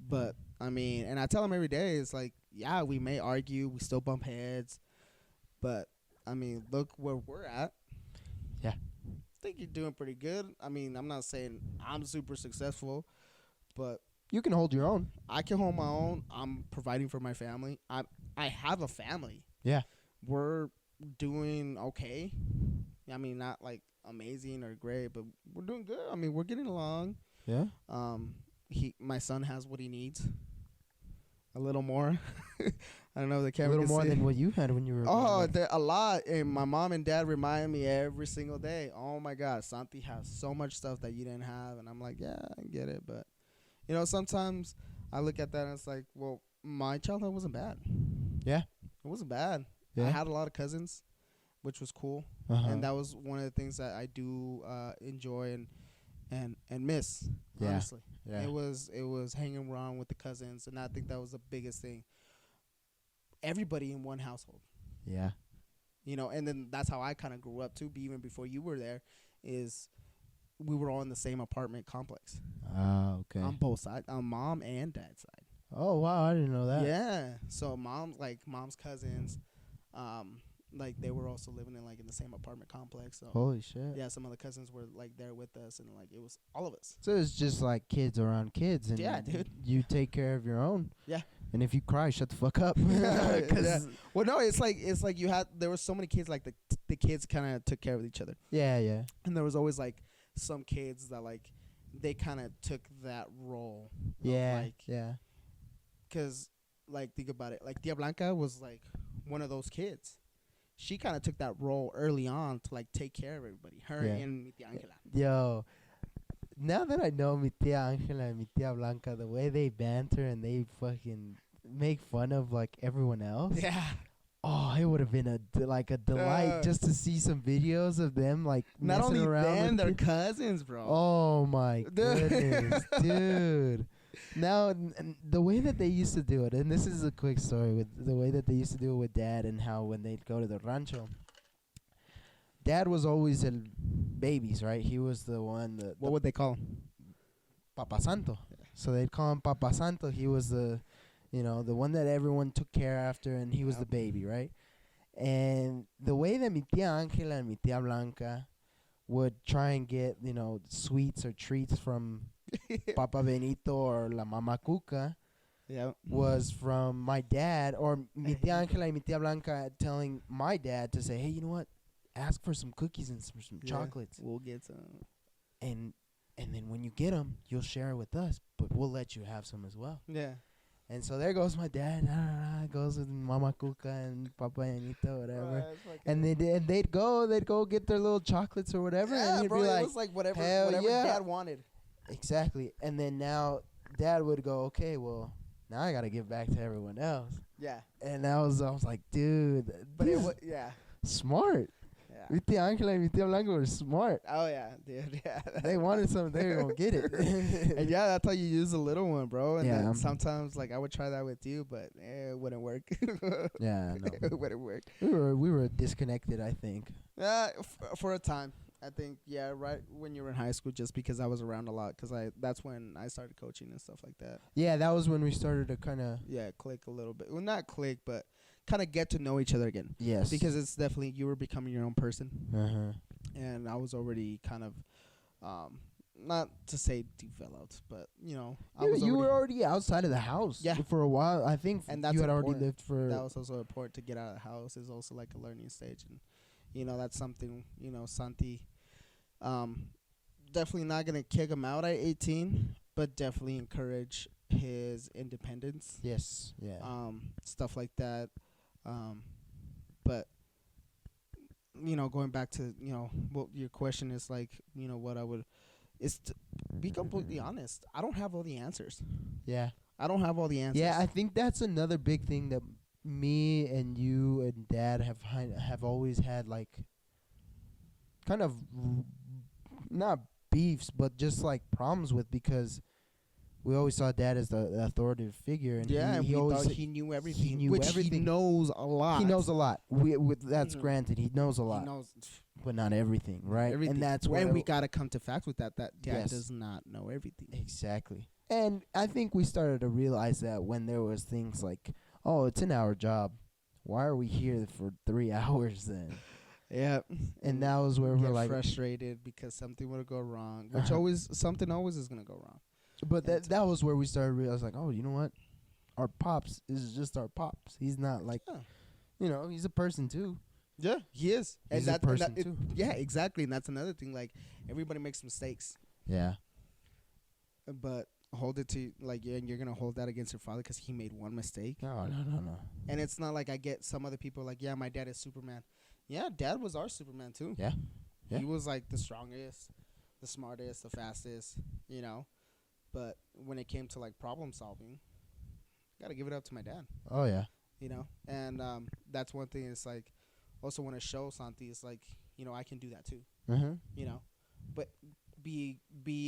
But, I mean, and I tell him every day, it's like, yeah, we may argue, we still bump heads, but, I mean, look where we're at. Yeah. I think you're doing pretty good. I mean, I'm not saying I'm super successful, but you can hold your own. I can hold my own. I'm providing for my family. I have a family. Yeah. We're doing okay. I mean, not like amazing or great, but we're doing good. I mean, we're getting along. Yeah. My son has what he needs. A little more. I don't know if the camera. A little more than what you had when you were. Oh, a lot. And my mom and dad remind me every single day. Oh my God, Santi has so much stuff that you didn't have, and I'm like, yeah, I get it, but sometimes I look at that and it's like, well, my childhood wasn't bad. Yeah, it wasn't bad. Yeah. I had a lot of cousins, which was cool, and that was one of the things that I do enjoy and miss. Yeah. Honestly. Yeah. It was hanging around with the cousins, and I think that was the biggest thing. Everybody in one household. Yeah. And then that's how I kind of grew up too. Even before you were there, is we were all in the same apartment complex. Oh, okay. On both sides, on mom and dad's side. Oh wow, I didn't know that. Yeah. So mom's cousins, like they were also living in the same apartment complex. So holy shit. Yeah, some of the cousins were like there with us, and like it was all of us. So it's just like kids around kids, and yeah, dude, you take care of your own. Yeah. And if you cry, shut the fuck up. Yeah. Well, no, it's like there were so many kids, like the kids kind of took care of each other. Yeah, yeah. And there was always like some kids that like they kind of took that role. Yeah, yeah. Because like think about it, like Tia Blanca was like one of those kids. She kind of took that role early on to like take care of everybody. Her and mi tia Angela. Yo. Now that I know mi tia Angela and mi tia Blanca, the way they banter and they fucking make fun of like everyone else. Yeah. Oh, it would have been a delight just to see some videos of them like not only them, their people. cousins, bro. Oh my goodness, dude. Now the way that they used to do it, and this is a quick story with the way that they used to do it with Dad, and how when they'd go to the rancho, Dad was always in babies, right? He was the one that what would they call him? Papa Santo. Yeah. So they'd call him Papa Santo. He was the one that everyone took care after, and he was the baby, right? And the way that mi tia Angela and mi tia Blanca would try and get, sweets or treats from Papa Benito or La Mama Cuca was from my dad, or mi tia Angela and mi tia Blanca telling my dad to say, hey, you know what? Ask for some cookies and some chocolates. We'll get some. And and then when you get them, you'll share it with us, but we'll let you have some as well. Yeah. And so there goes my dad. Goes with Mama Cuca and Papa Yanita, whatever. And they'd go get their little chocolates or whatever. Yeah, and he'd bro, be like, it was like whatever yeah. Dad wanted. Exactly. And then now Dad would go, okay, well, now I got to give back to everyone else. Yeah. And I was like, dude. But it was, yeah. Smart. Yeah. Mi tía Ángela and mi tía Blanco were smart. Oh, yeah, dude. Yeah. They wanted something, they were going to get it. And yeah, that's how you use a little one, bro. And Yeah. then sometimes, like, I would try that with you, but it wouldn't work. Yeah, no. It wouldn't work. We were disconnected, I think. Yeah, for a time. I think, yeah, right when you were in high school, just because I was around a lot, because that's when I started coaching and stuff like that. Yeah, that was when we started to kind of... Yeah, click a little bit. Well, not click, but kind of get to know each other again. Yes. Because it's definitely, you were becoming your own person. Uh-huh. And I was already kind of, not to say developed, but, you know. You were already outside of the house. Yeah. For a while. I think and that's you had important. already lived for... That was also important to get out of the house. Is also like a learning stage. And, you know, that's something, you know, Santi... definitely not gonna kick him out at 18, but definitely encourage his independence. Yes. Yeah. Stuff like that. But you know, going back to, you know, what your question is, like, you know, what I would is to be completely honest. I don't have all the answers. Yeah. I don't have all the answers. Yeah, I think that's another big thing that me and you and Dad have always had, like, kind of not beefs, but just like problems with, because we always saw Dad as the authoritative figure, and he always thought he knew everything. He knew which everything. He knows a lot. He knows a lot. That's granted. He knows a lot. He knows, but not everything, right? Everything. And that's when we gotta come to facts with that. That Dad yes. does not know everything. Exactly. And I think we started to realize that when there was things like, oh, it's an hour job. Why are we here for 3 hours then? Yeah, and that was where we're like frustrated because something would go wrong, which something always is gonna go wrong. But that was where we started realizing, like, oh, you know what? Our pops is just our pops. He's not like, you know, he's a person too. Yeah, he is. He's a person too. Yeah, exactly. And that's another thing. Like, everybody makes mistakes. Yeah. But hold it to, like, yeah, and you're gonna hold that against your father because he made one mistake. No. And it's not like I get some other people like, yeah, my dad is Superman. Yeah, Dad was our Superman too. Yeah. He was like the strongest, the smartest, the fastest, you know. But when it came to like problem solving, gotta give it up to my dad. Oh yeah. You know, and that's one thing. It's like also want to show Santi. It's like, you know, I can do that too. You know, but be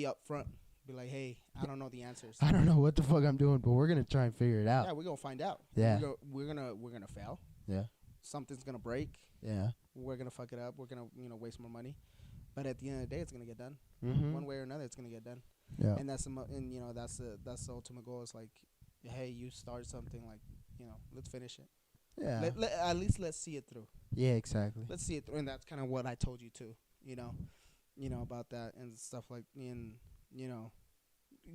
upfront. Be like, hey, I don't know the answers. I don't know what the fuck I'm doing, but we're gonna try and figure it out. Yeah, we're gonna find out. Yeah. We're gonna fail. Yeah. Something's gonna break. Yeah. We're gonna fuck it up. We're gonna, you know, waste more money. But at the end of the day, it's gonna get done. One way or another, it's gonna get done. Yeah. And that's you know, that's the ultimate goal. Is like, hey, you start something, like, you know, let's finish it. Yeah. At least let's see it through. Yeah, exactly. Let's see it through, and that's kind of what I told you too. You know about that and stuff like, and you know,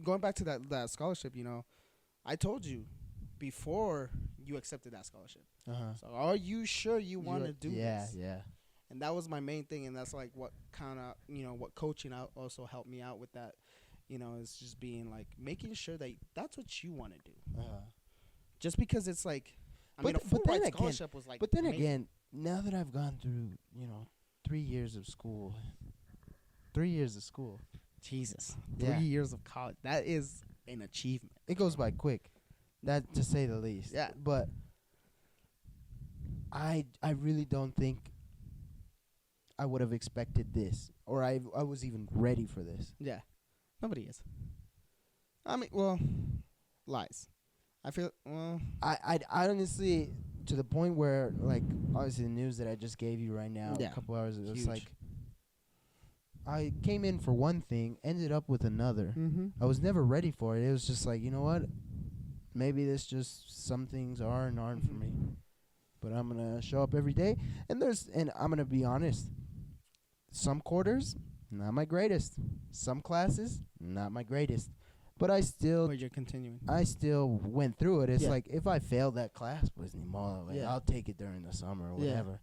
going back to that scholarship. You know, I told you before you accepted that scholarship. So are you sure you want to do this? Yeah. And that was my main thing, and that's like what kind of, you know, what coaching out also helped me out with that. You know, is just being like making sure that that's what you want to do. Just because it's like, I mean, a full ride scholarship was like. But then again, now that I've gone through, you know, 3 years of school. Jesus. 3 years of college. That is an achievement. It goes by quick. That, to say the least. Yeah. But I really don't think I would have expected this, or I was even ready for this. Yeah. Nobody is. I mean, well, lies. I feel, well. I honestly, to the point where, like, obviously the news that I just gave you right now, a couple hours ago, it's like, I came in for one thing, ended up with another. I was never ready for it. It was just like, you know what? Maybe this just, some things are and aren't for me. But I'm going to show up every day. And I'm going to be honest. Some quarters, not my greatest. Some classes, not my greatest. But But you're continuing. I still went through it. It's like, if I failed that class, pues ni modo. Like, I'll take it during the summer or whatever.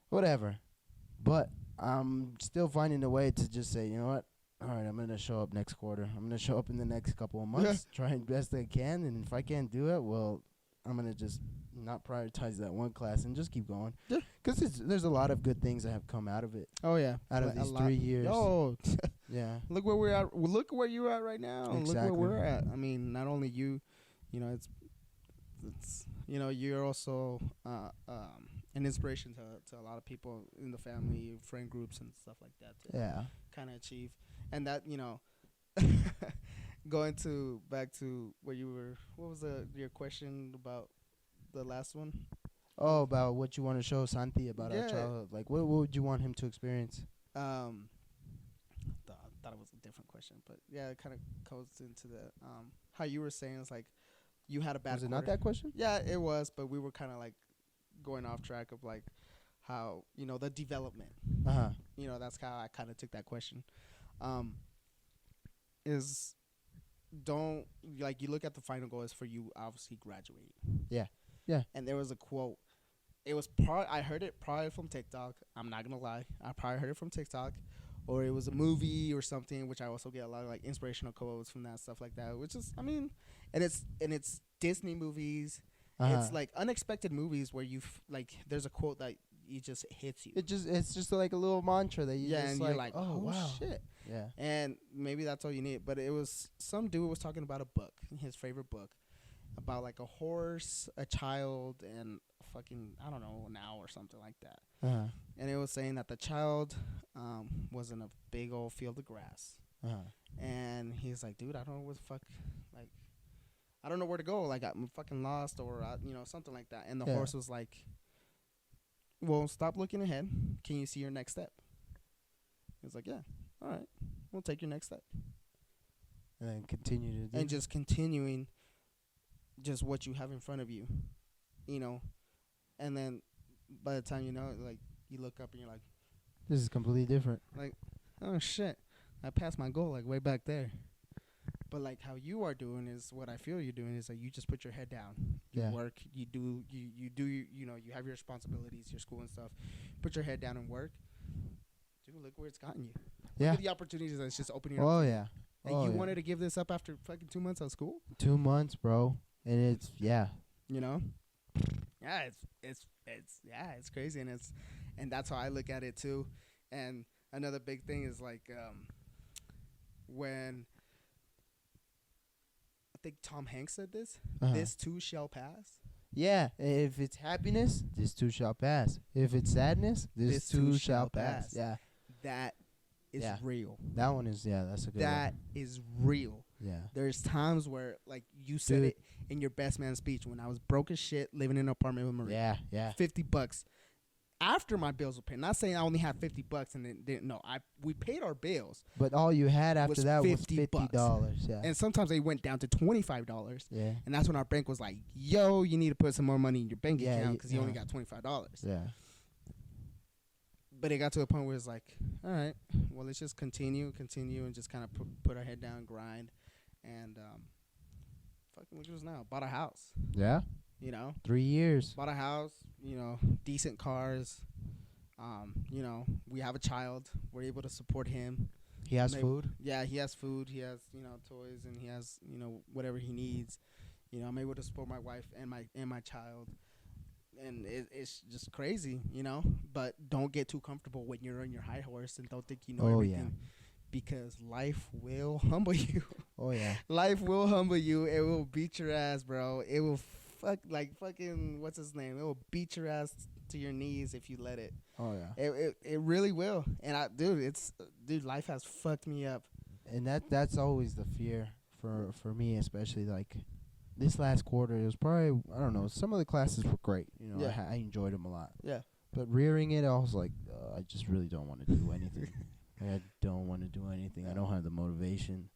Whatever. But I'm still finding a way to just say, you know what? all right, I'm going to show up next quarter. I'm going to show up in the next couple of months, try and best I can. And if I can't do it, well, I'm going to just not prioritize that one class and just keep going. Yeah. Because there's a lot of good things that have come out of it. Oh, yeah. Out of these 3 years. Oh, yeah. Look where we're at. Look where you're at right now. Exactly. Look where we're at. I mean, not only you, you know, it's you know, you're also an inspiration to a lot of people in the family, friend groups, and stuff like that. To kind of achieve. And that, you know, going back to where you were, what was your question about the last one? Oh, about what you want to show Santi about our childhood. Like, what would you want him to experience? Thought it was a different question, but yeah, it kind of goes into the how you were saying it's like you had a bad. Was it not that question? Yeah, it was, but we were kind of like going off track of like how, you know, the development. You know, that's how I kind of took that question. Is don't like you look at the final goal is for you obviously graduating. Yeah. And there was a quote. It was I heard it probably from TikTok. I'm not gonna lie. I probably heard it from TikTok, or it was a movie or something, which I also get a lot of like inspirational quotes from that, stuff like that. Which is, I mean, and it's Disney movies. It's like unexpected movies where you like there's a quote that it just hits you. It's just like a little mantra that you just and like, you're like, oh wow, shit. Yeah. And maybe that's all you need. But it was some dude was talking about a book, his favorite book, about like a horse, a child, and fucking, I don't know, an owl or something like that. And it was saying that the child was in a big old field of grass. And he's like, dude, I don't know what the fuck, like, I don't know where to go. Like, I'm fucking lost, or, you know, something like that. And the horse was like, well, stop looking ahead. Can you see your next step? He was like, yeah. All right. We'll take your next step. And then continue to do and just continuing just what you have in front of you, you know. And then by the time you know it, like, you look up and you're like, this is completely different. Like, oh, shit. I passed my goal, like, way back there. But, like, how you are doing is what I feel you're doing is, like, you just put your head down. You work. You do, you know, you have your responsibilities, your school and stuff. Put your head down and work. Dude, look where it's gotten you. Look at the opportunities that's just opening up. Oh, yeah. And you wanted to give this up after fucking 2 months of school? 2 months, bro. And it's, you know? Yeah, it's crazy. And that's how I look at it, too. And another big thing is, like, when I think Tom Hanks said this, this too shall pass. Yeah, if it's happiness, this too shall pass. If it's sadness, this too shall pass. Yeah. That is real. That one is, that's a good one. That is real. Yeah. There's times where, like, you said it in your best man speech when I was broke as shit, living in an apartment with Marie. Yeah. $50 after my bills were paid. Not saying I only had $50 and then didn't know. We paid our bills. But all you had after that was $50. Yeah. And sometimes they went down to $25. Yeah. And that's when our bank was like, yo, you need to put some more money in your bank account because you only got $25. Yeah. But it got to a point where it's like, all right, well, let's just continue and just kind of put our head down, grind. And fucking look at us now. Bought a house. Yeah. You know? 3 years. Bought a house, you know, decent cars. You know, we have a child. We're able to support him. He has food? Yeah, he has food. He has, you know, toys, and he has, you know, whatever he needs. You know, I'm able to support my wife and my child. And it's just crazy, you know? But don't get too comfortable when you're on your high horse and don't think you know everything. Yeah. Because life will humble you. Oh, yeah. Life will humble you. It will beat your ass, bro. It will fucking, what's his name? It will beat your ass to your knees if you let it. Oh, yeah. It really will. And dude, life has fucked me up. And that's always the fear for me, especially, like, this last quarter, it was probably, I don't know, some of the classes were great. You know, I enjoyed them a lot. Yeah. But rearing it, I was like, I just really don't want to do anything. I don't want to do anything. I don't have the motivation.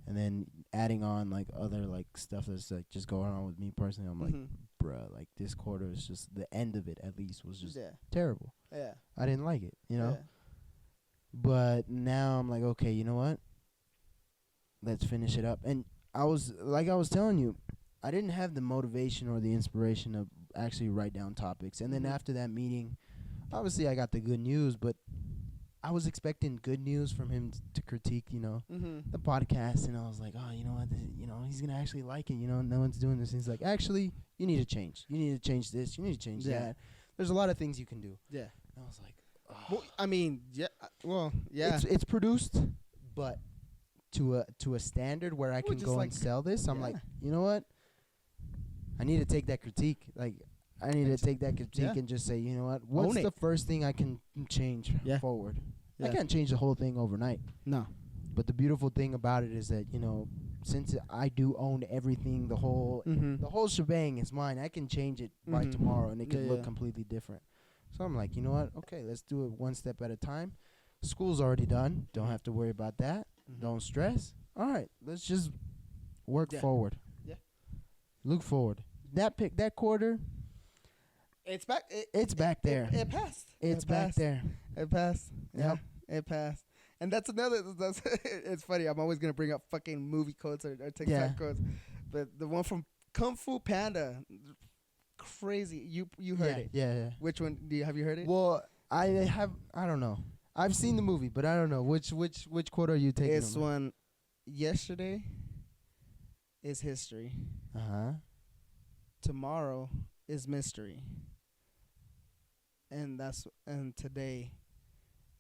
And then adding on, like, other, like, stuff that's, like, just going on with me personally, I'm like, bruh, like, this quarter is just, the end of it, at least, was just terrible. Yeah. I didn't like it, you know? Yeah. But now I'm like, okay, you know what? Let's finish it up. And I was telling you, I didn't have the motivation or the inspiration to actually write down topics. And then after that meeting, obviously I got the good news, but I was expecting good news from him to critique, the podcast, and I was like, oh, you know what, he's gonna actually like it, no one's doing this. And he's like, actually, you need to change. You need to change this. You need to change that. There's a lot of things you can do. Yeah. And I was like, oh. Well, I mean, yeah. Well, yeah. It's produced, but to a standard where I can go and sell this. I'm like, you know what? I need to take that critique. Like, I need to take that critique and just say, you know what? What's the first thing I can change forward? Yeah. I can't change the whole thing overnight. No. But the beautiful thing about it is that, since I do own everything, the whole shebang is mine. I can change it by tomorrow, and it can look completely different. So I'm like, you know what? Okay, let's do it one step at a time. School's already done. Don't have to worry about that. Don't stress. All right, let's just work forward. Yeah. Look forward. That quarter. It's back. It's back there. It passed. It's back there. It passed. Yeah. It passed. And that's another. It's funny. I'm always gonna bring up fucking movie quotes or TikTok quotes, but the one from Kung Fu Panda, crazy. You heard it? Yeah. Which one? Have you heard it? Well, I don't know. I've seen the movie, but I don't know which quote are you taking? This one. Yesterday is history. Tomorrow is mystery. And today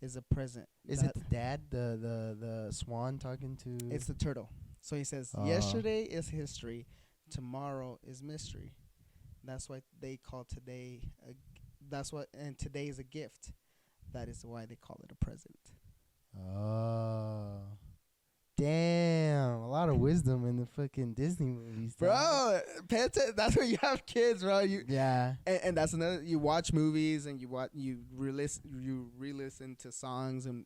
is a present. Is it the dad, the swan talking to? It's the turtle. So he says, yesterday is history, tomorrow is mystery. That's why they call today. And today is a gift. That is why they call it a present. Oh. Damn, a lot of wisdom in the fucking Disney movies, bro. That's where you have kids, bro. And that's another. You watch movies and you re-listen to songs and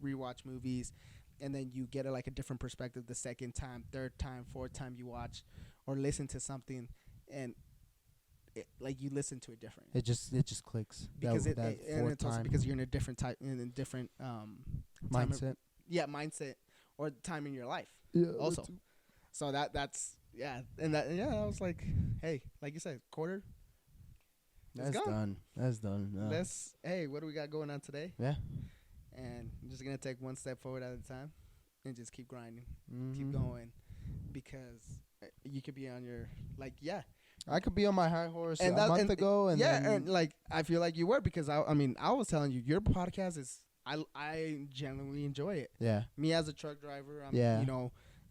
rewatch movies, and then you get a different perspective the second time, third time, fourth time you watch or listen to something, and you listen to it different. It just clicks because it's also because you're in a different different mindset. Mindset. Or time in your life, also. So that's and I was like, hey, like you said, quarter. That's done. No. Hey, what do we got going on today? Yeah. And I'm just gonna take one step forward at a time, and just keep grinding, keep going, because you could be on your I could be on my high horse a month ago, and I feel like you were, because I was telling you your podcast is. I genuinely enjoy it. Yeah. Me as a truck driver,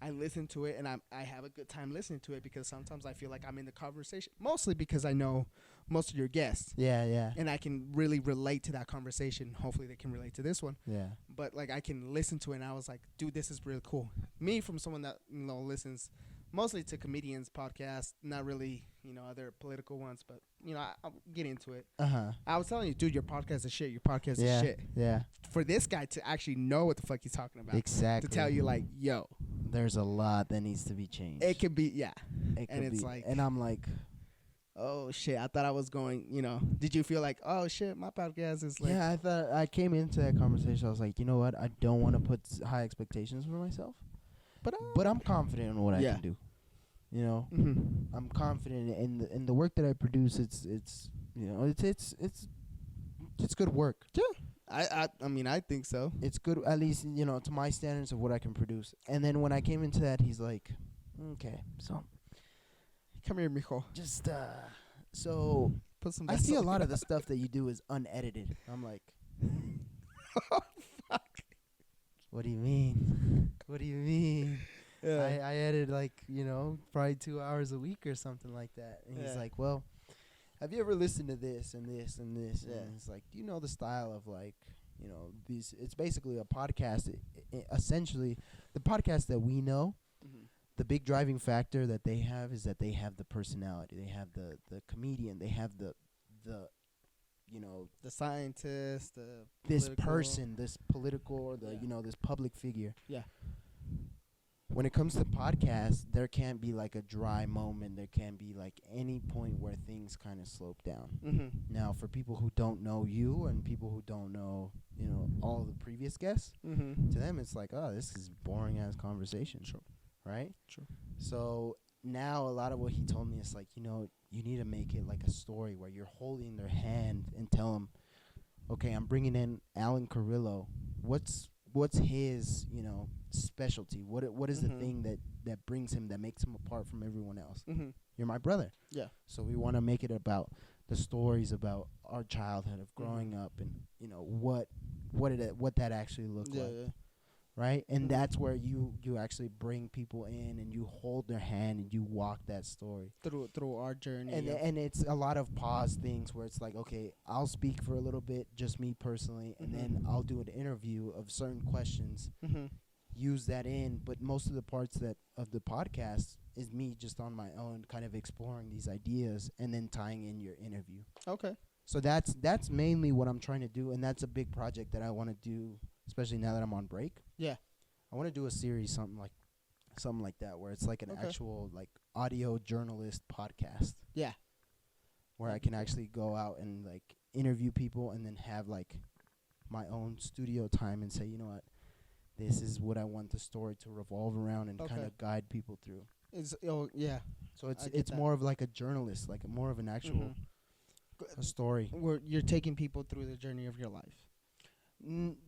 I listen to it and I have a good time listening to it, because sometimes I feel like I'm in the conversation, mostly because I know most of your guests. Yeah. And I can really relate to that conversation. Hopefully they can relate to this one. Yeah. But I can listen to it and I was like, dude, this is really cool. Me, from someone that listens mostly to comedians' podcasts, not really, other political ones, but I'll get into it. I was telling you, dude, your podcast is shit. Your podcast is shit. Yeah. For this guy to actually know what the fuck he's talking about. Exactly. To tell you, yo. There's a lot that needs to be changed. It could be, yeah. And I'm like, oh, shit, I thought I was going, Did you feel like, oh, shit, my podcast is like. Yeah, I thought I came into that conversation. I was like, you know what? I don't want to put high expectations for myself. But I'm confident in what I can do. I'm confident in the work that I produce. It's good work. Yeah. I think so. It's good, at least, to my standards of what I can produce. And then when I came into that, he's like, okay, so come here, mijo. Just so put some. I see a lot of the stuff that you do is unedited. I'm like, oh, fuck. What do you mean? What do you mean? Yeah. I edit probably 2 hours a week or something like that. And he's like, well, have you ever listened to this and this and this? Yeah. And it's like, do you know the style of these? It's basically a podcast. Essentially, the podcast that we know, the big driving factor that they have is that they have the personality. They have the comedian. They have the scientist, this person, this political, or this public figure. Yeah. When it comes to podcasts, there can't be a dry moment. There can't be any point where things kind of slope down. Now, for people who don't know you and people who don't know, all the previous guests, to them it's like, oh, this is boring ass conversation. Sure. Right? Sure. So now a lot of what he told me is you need to make it like a story where you're holding their hand and tell them, okay, I'm bringing in Alan Carrillo. What's his, specialty? What is the thing that brings him, that makes him apart from everyone else? You're my brother. Yeah. So we want to make it about the stories about our childhood of growing up, and what that actually looked like. Yeah. Right? And that's where you actually bring people in and you hold their hand and you walk that story through our journey. and it's a lot of pause things where it's like, okay, I'll speak for a little bit, just me personally, and then I'll do an interview of certain questions, use that in, but most of the parts of the podcast is me just on my own, kind of exploring these ideas and then tying in your interview. Okay. So that's mainly what I'm trying to do, and that's a big project that I want to do, especially now that I'm on break. Yeah. I want to do a series, something like that, where it's like an actual like audio journalist podcast. Yeah. Where I can actually go out and like interview people and then have like my own studio time and say, you know what, this is what I want the story to revolve around and kind of guide people through. Yeah. So it's more of like a journalist, like more of an actual a story. Where you're taking people through the journey of your life.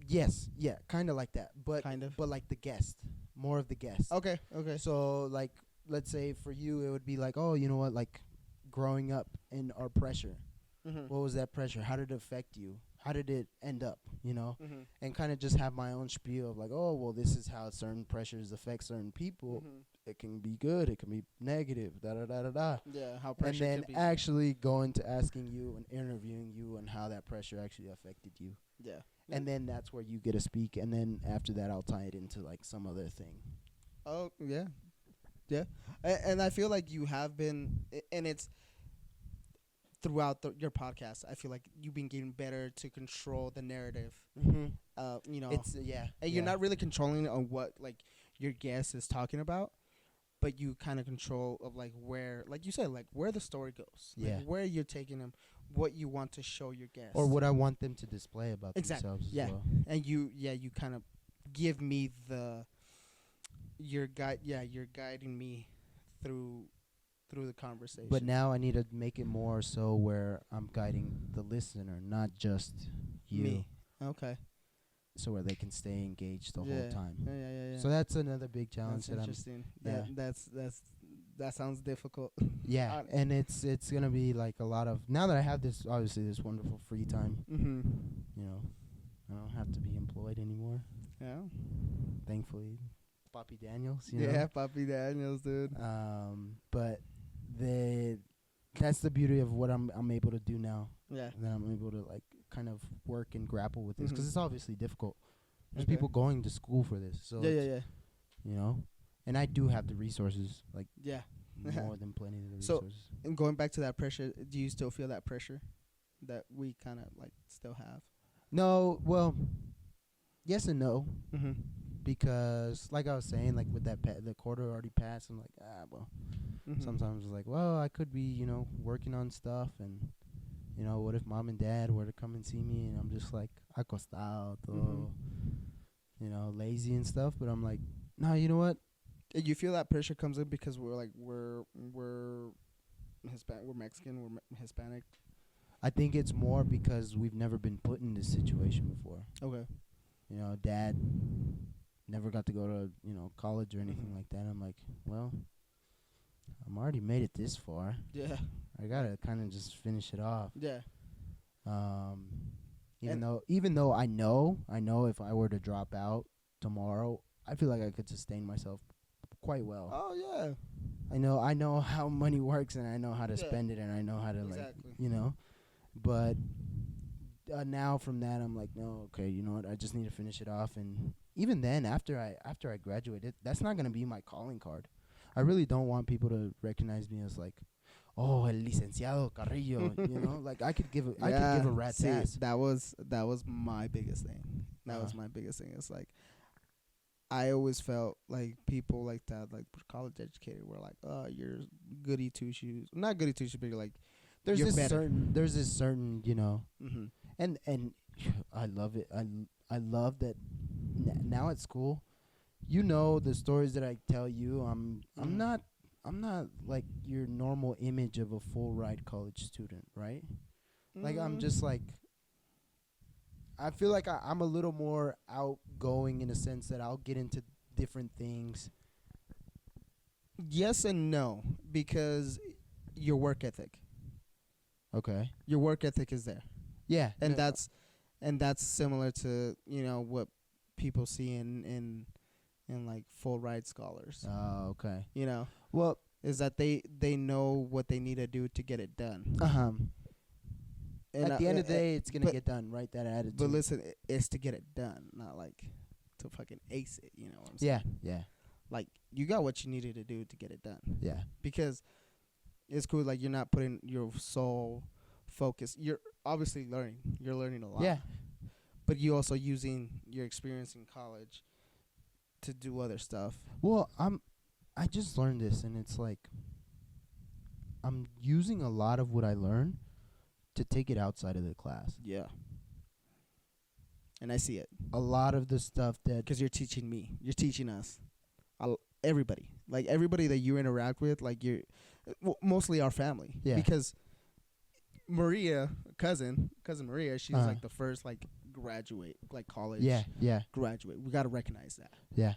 Yes, yeah, kind of like that, but like the guest, more of the guest. Okay. So like, let's say for you, it would be like, oh, you know what, like growing up in our pressure. What was that pressure? How did it affect you? How did it end up? And kind of just have my own spiel of like, oh, well, this is how certain pressures affect certain people. It can be good, it can be negative, da da da da da. Yeah, how pressure. And then actually going to asking you and interviewing you and how that pressure actually affected you. Yeah. And then that's where you get to speak, and then after that, I'll tie it into like some other thing. Oh yeah, yeah, and I feel like you have been, and it's throughout your podcast. I feel like you've been getting better to control the narrative. It's and you're not really controlling on what like your guest is talking about, but you kind of control of like where, like you said, like where the story goes, like where you're taking them, what you want to show your guests, or what I want them to display about themselves as well. And you kind of give me you're guiding me through the conversation. But now I need to make it more so where I'm guiding the listener, not just you. Me. Okay. So where they can stay engaged the whole time. Yeah. So that's another big challenge. That's interesting. That sounds difficult. Yeah, and it's gonna be like a lot of, now that I have this wonderful free time. I don't have to be employed anymore. Yeah. Thankfully, Papi Daniels. Yeah, Papi Daniels, dude. But that's the beauty of what I'm able to do now. Yeah. That I'm able to like kind of work and grapple with this, because it's obviously difficult. There's people going to school for this, so yeah. And I do have the resources, like more than plenty of the resources. So, and going back to that pressure, do you still feel that pressure that we kind of like still have? No, well, yes and no, because like I was saying, like with that the quarter already passed, I'm like, well. Sometimes it's like, well, I could be, working on stuff, and what if mom and dad were to come and see me, and I'm just like acostado, lazy and stuff. But I'm like, no, you know what? You feel that pressure comes in because we're Hispanic, we're Mexican, we're Hispanic. I think it's more because we've never been put in this situation before. Okay. Dad never got to go to college or anything like that. I'm like, well, I'm already made it this far. Yeah. I gotta kind of just finish it off. Yeah. Even though I know if I were to drop out tomorrow, I feel like I could sustain myself quite well. Oh yeah. I know how money works, and I know how to spend it, and I know how to But now from that, I'm like, no, okay, you know what? I just need to finish it off, and even then, after I graduate, that's not gonna be my calling card. I really don't want people to recognize me as like, oh, el licenciado Carrillo, like I could give a rat's ass. That was my biggest thing. That was my biggest thing. It's like, I always felt like people like that, like college educated, were like, oh, you're goody two shoes. Not goody two shoes, but you're like, there's this certain, and I love it. I love that now at school, the stories that I tell you, I'm not like your normal image of a full ride college student, right? Like I'm just like I feel like I'm a little more outgoing in a sense that I'll get into different things. Yes and no, because your work ethic. Okay. Your work ethic is there. Yeah. And that's similar to, what people see in like full ride scholars. Oh, okay. Well, is that they know what they need to do to get it done. And at the end of the day, it's going to get done, right? That attitude. But listen, it's to get it done, not like to fucking ace it, you know what I'm saying? Yeah. Like, you got what you needed to do to get it done. Yeah. Because it's cool, like, you're not putting your sole focus. You're obviously learning. You're learning a lot. Yeah. But you also using your experience in college to do other stuff. Well, I just learned this, and it's like I'm using a lot of what I learned to take it outside of the class. Yeah. And I see it. A lot of the stuff that... Because you're teaching me. You're teaching us. Everybody. Like, everybody that you interact with, like, you're... mostly our family. Yeah. Because Maria, cousin Maria, she's, like, the first, like, graduate, like, college. Yeah. Graduate. We got to recognize that. Yeah.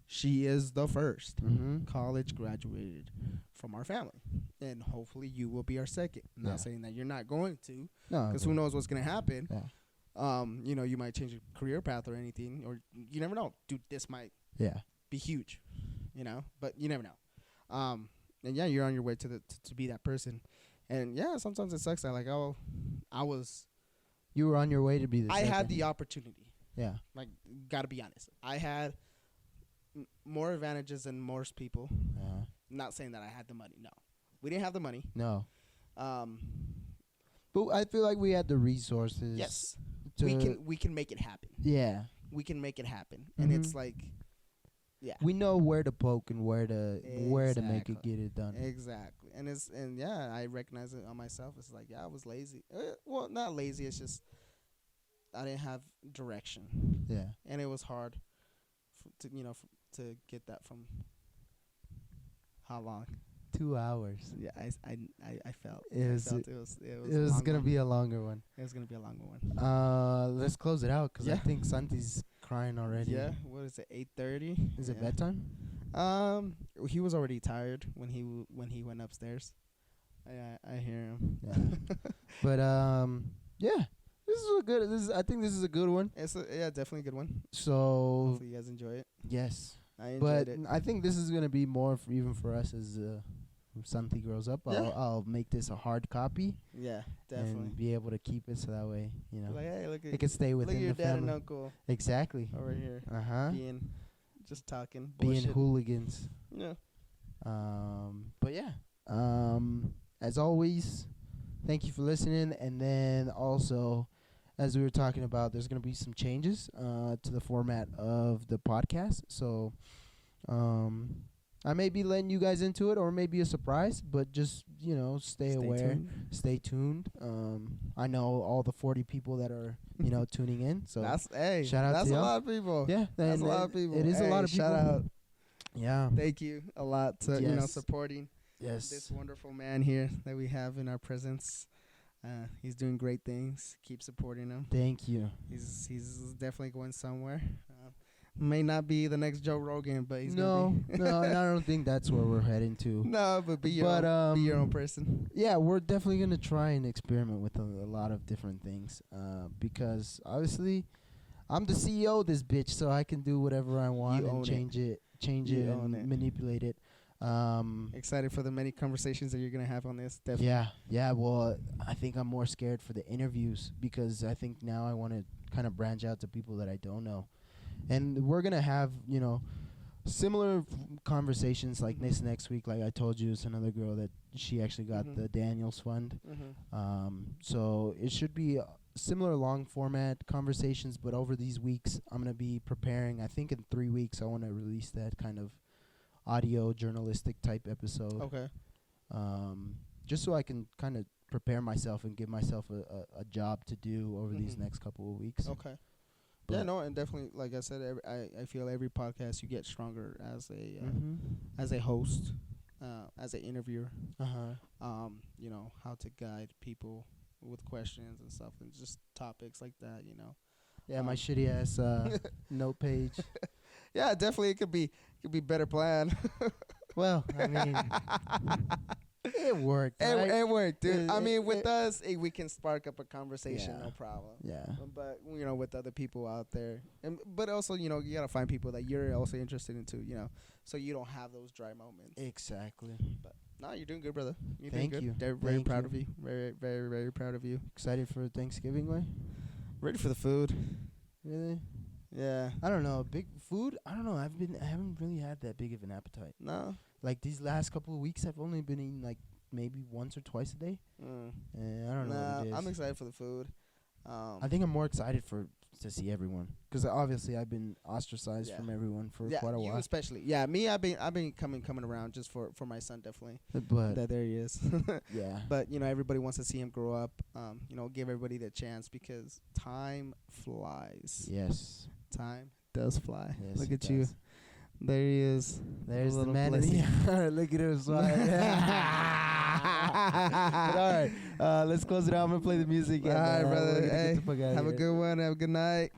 She is the first Mm-hmm. college graduated from our family. And hopefully you will be our second. I'm not saying that you're not going to. No. Because who knows what's going to happen. Yeah. You might change your career path or anything. Or you never know. Dude, this might be huge. But you never know. And yeah, you're on your way to be that person. And yeah, sometimes it sucks that like, you were on your way to be the second. I had the opportunity. Yeah. Like, gotta be honest. I had more advantages than most people. Not saying that I had the money. No, we didn't have the money. No. But I feel like we had the resources. Yes. We can make it happen. Yeah. We can make it happen. And it's like, yeah. We know where to poke and where to make it get it done. Exactly. And yeah, I recognize it on myself. It's like, yeah, I was lazy. Well, not lazy. It's just I didn't have direction. Yeah. And it was hard to get that from how long? 2 hours. Yeah, I felt it was gonna be a longer one. It was gonna be a longer one. Let's close it out because I think Santi's crying already. Yeah. What is it? 8:30. Is it bedtime? He was already tired when he went upstairs. I hear him. Yeah. But yeah. I think this is a good one. It's definitely a good one. So hopefully you guys enjoy it. Yes. I enjoyed it. I think this is gonna be more even for us as Santi grows up. Yeah. I'll make this a hard copy. Yeah, definitely. And be able to keep it so that way, like, hey, look at it can stay within your the dad family. and uncle. Exactly. Over here. Being just talking. Being hooligans. Yeah. But yeah. As always, thank you for listening. And then also, as we were talking about, there's going to be some changes to the format of the podcast. So I may be letting you guys into it, or maybe a surprise, but just, stay aware. Stay tuned. I know all the 40 people that are, tuning in. So shout out that's to a y'all. lot of people. Yeah. That's a lot of people. It is a lot of people. Shout out. Yeah. Thank you a lot to, supporting this wonderful man here that we have in our presence. He's doing great things. Keep supporting him. Thank you. He's definitely going somewhere. May not be the next Joe Rogan, but he's no, and I don't think that's where we're heading to. No, but be your own person. Yeah, we're definitely gonna try and experiment with a lot of different things. Because obviously, I'm the CEO of this bitch, so I can do whatever I want and change it, and manipulate it. Excited for the many conversations that you're gonna have on this. Definitely. Yeah. Well, I think I'm more scared for the interviews because I think now I want to kind of branch out to people that I don't know, and we're gonna have similar conversations like this next week. Like I told you, it's another girl that she actually got the Daniels Fund. So it should be similar long format conversations, but over these weeks, I'm gonna be preparing. I think in 3 weeks, I want to release that kind of audio journalistic type episode. Okay. Just so I can kind of prepare myself and give myself a job to do over these next couple of weeks. Okay. But yeah, no, and definitely, like I said, I feel every podcast you get stronger as a host, as an interviewer. How to guide people with questions and stuff, and just topics like that. Yeah, my shitty ass note page. Yeah, definitely. It could be better planned. Well, I mean, it worked. Right? It worked, dude. I mean, with us, we can spark up a conversation, no problem. Yeah. But with other people out there, but also, you gotta find people that you're also interested in too, so you don't have those dry moments. Exactly. But no, you're doing good, brother. Thank you. Very proud of you. Very, very, very proud of you. Excited for Thanksgiving, way? Ready for the food. Really? Yeah. I don't know. Big food? I don't know. I haven't really had that big of an appetite. No. Like these last couple of weeks, I've only been eating like maybe once or twice a day. I don't know what it is. I'm excited for the food. I think I'm more excited to see everyone, because obviously I've been ostracized from everyone for quite a while. Especially. Yeah, me. I've been coming around just for my son, definitely. But there he is. yeah. But everybody wants to see him grow up. Give everybody the chance, because time flies. Yes. Time does fly. Yes, Look at you. There he is. There's the man in the yard. Look at him smile. But all right, let's close it out. I'm gonna play the music. All right, brother. Hey, have a good one. Have a good night.